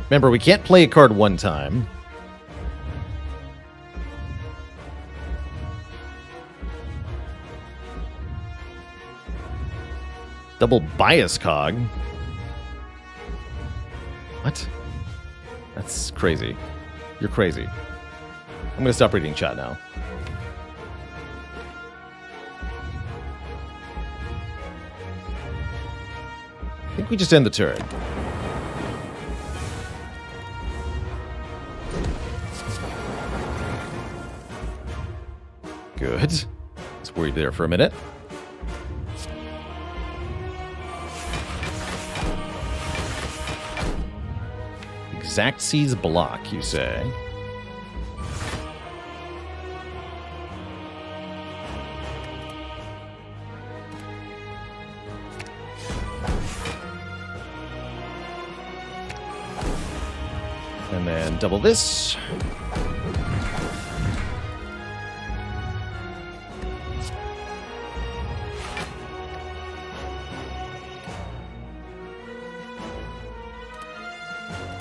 Remember, we can't play a card one time. Double bias cog. What? That's crazy. You're crazy. I'm going to stop reading chat now. I think we just end the turn. Good. Let's worry there for a minute. Exact Seas block, you say? And then double this.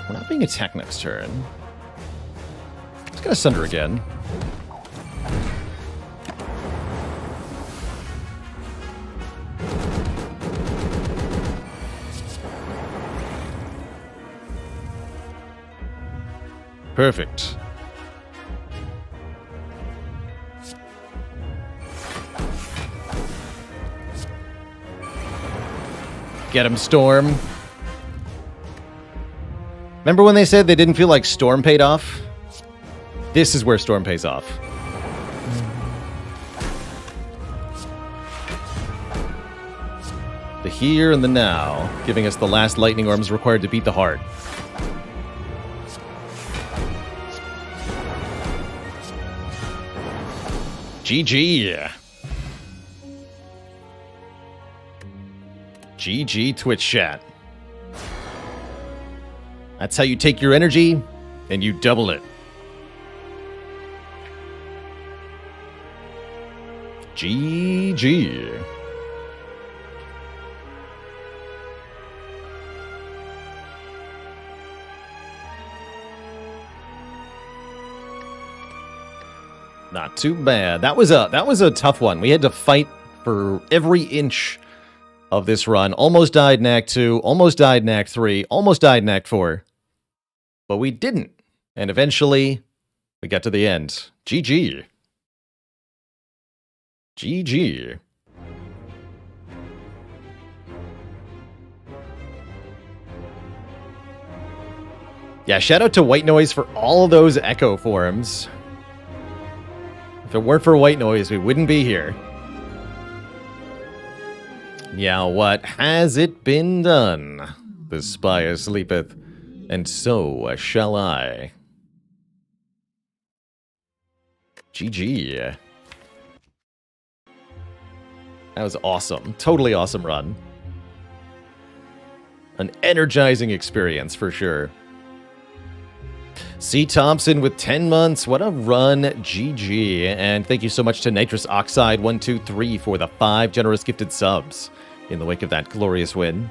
We're not being attacked next turn. It's gonna Sunder again. Perfect. Get him, Storm. Remember when they said they didn't feel like Storm paid off? This is where Storm pays off. The here and the now, giving us the last lightning orms required to beat the heart. GG. GG Twitch chat. That's how you take your energy and you double it. GG. Not too bad. That was a tough one. We had to fight for every inch of this run. Almost died in Act 2, almost died in Act 3, almost died in Act 4. But we didn't. And eventually, we got to the end. GG. GG. Yeah, shout out to White Noise for all those echo forums. If it weren't for White Noise, we wouldn't be here. Yeah, what has it been done? The spire sleepeth, and so shall I. GG. That was awesome. Totally awesome run. An energizing experience for sure. C. Thompson with 10 months. What a run. GG. And thank you so much to Nitrous Oxide 123 for the 5 generous gifted subs in the wake of that glorious win.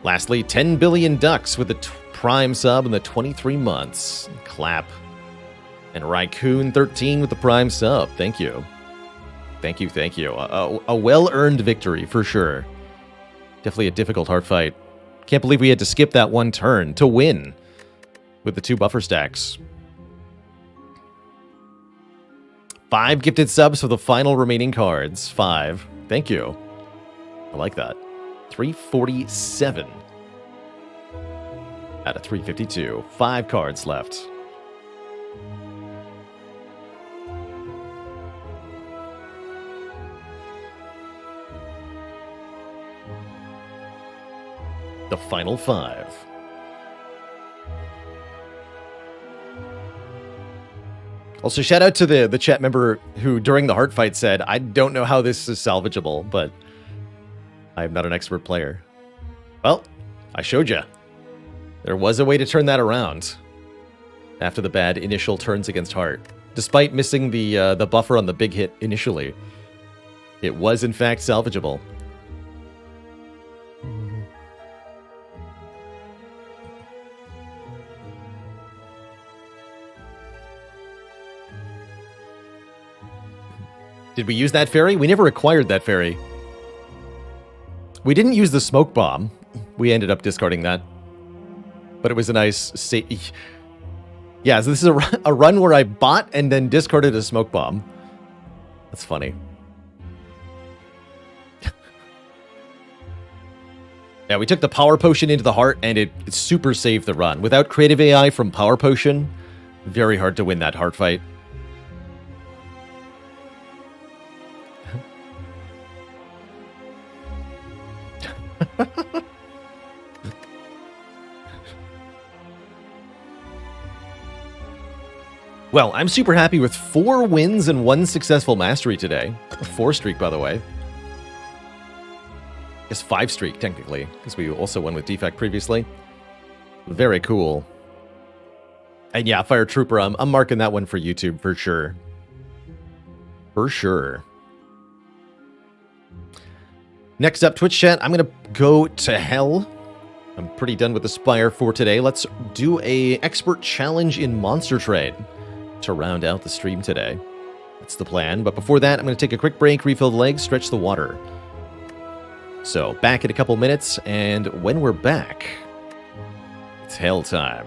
Lastly, 10 Billion Ducks with the Prime sub in the 23 months. Clap. And Raicoon 13 with the Prime sub. Thank you. Thank you, thank you. A well-earned victory for sure. Definitely a difficult hard fight. Can't believe we had to skip that one turn to win with the 2 buffer stacks. 5 gifted subs for the final remaining cards. 5. Thank you. I like that. 347 out of 352. 5 cards left. The final 5. Also, shout out to the chat member who, during the heart fight, said, I don't know how this is salvageable, but I am not an expert player. Well, I showed you. There was a way to turn that around after the bad initial turns against Heart. Despite missing the buffer on the big hit initially, it was, in fact, salvageable. Did we use that fairy? We never acquired that fairy. We didn't use the smoke bomb. We ended up discarding that. But it was a nice... Yeah, so this is a run where I bought and then discarded a smoke bomb. That's funny. Yeah, we took the Power Potion into the heart, and it super saved the run. Without Creative AI from Power Potion, very hard to win that heart fight. Well, I'm super happy with 4 wins and 1 successful mastery today. A 4 streak, by the way. I guess 5 streak, technically, because we also won with Defect previously. Very cool. And yeah, Fire Trooper, I'm marking that one for YouTube for sure. For sure. Next up, Twitch chat, I'm going to go to hell. I'm pretty done with the Spire for today. Let's do a expert challenge in Monster Trade to round out the stream today. That's the plan. But before that, I'm going to take a quick break, refill the legs, stretch the water. So, back in a couple minutes, and when we're back, it's hell time.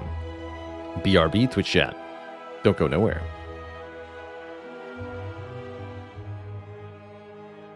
BRB Twitch chat. Don't go nowhere.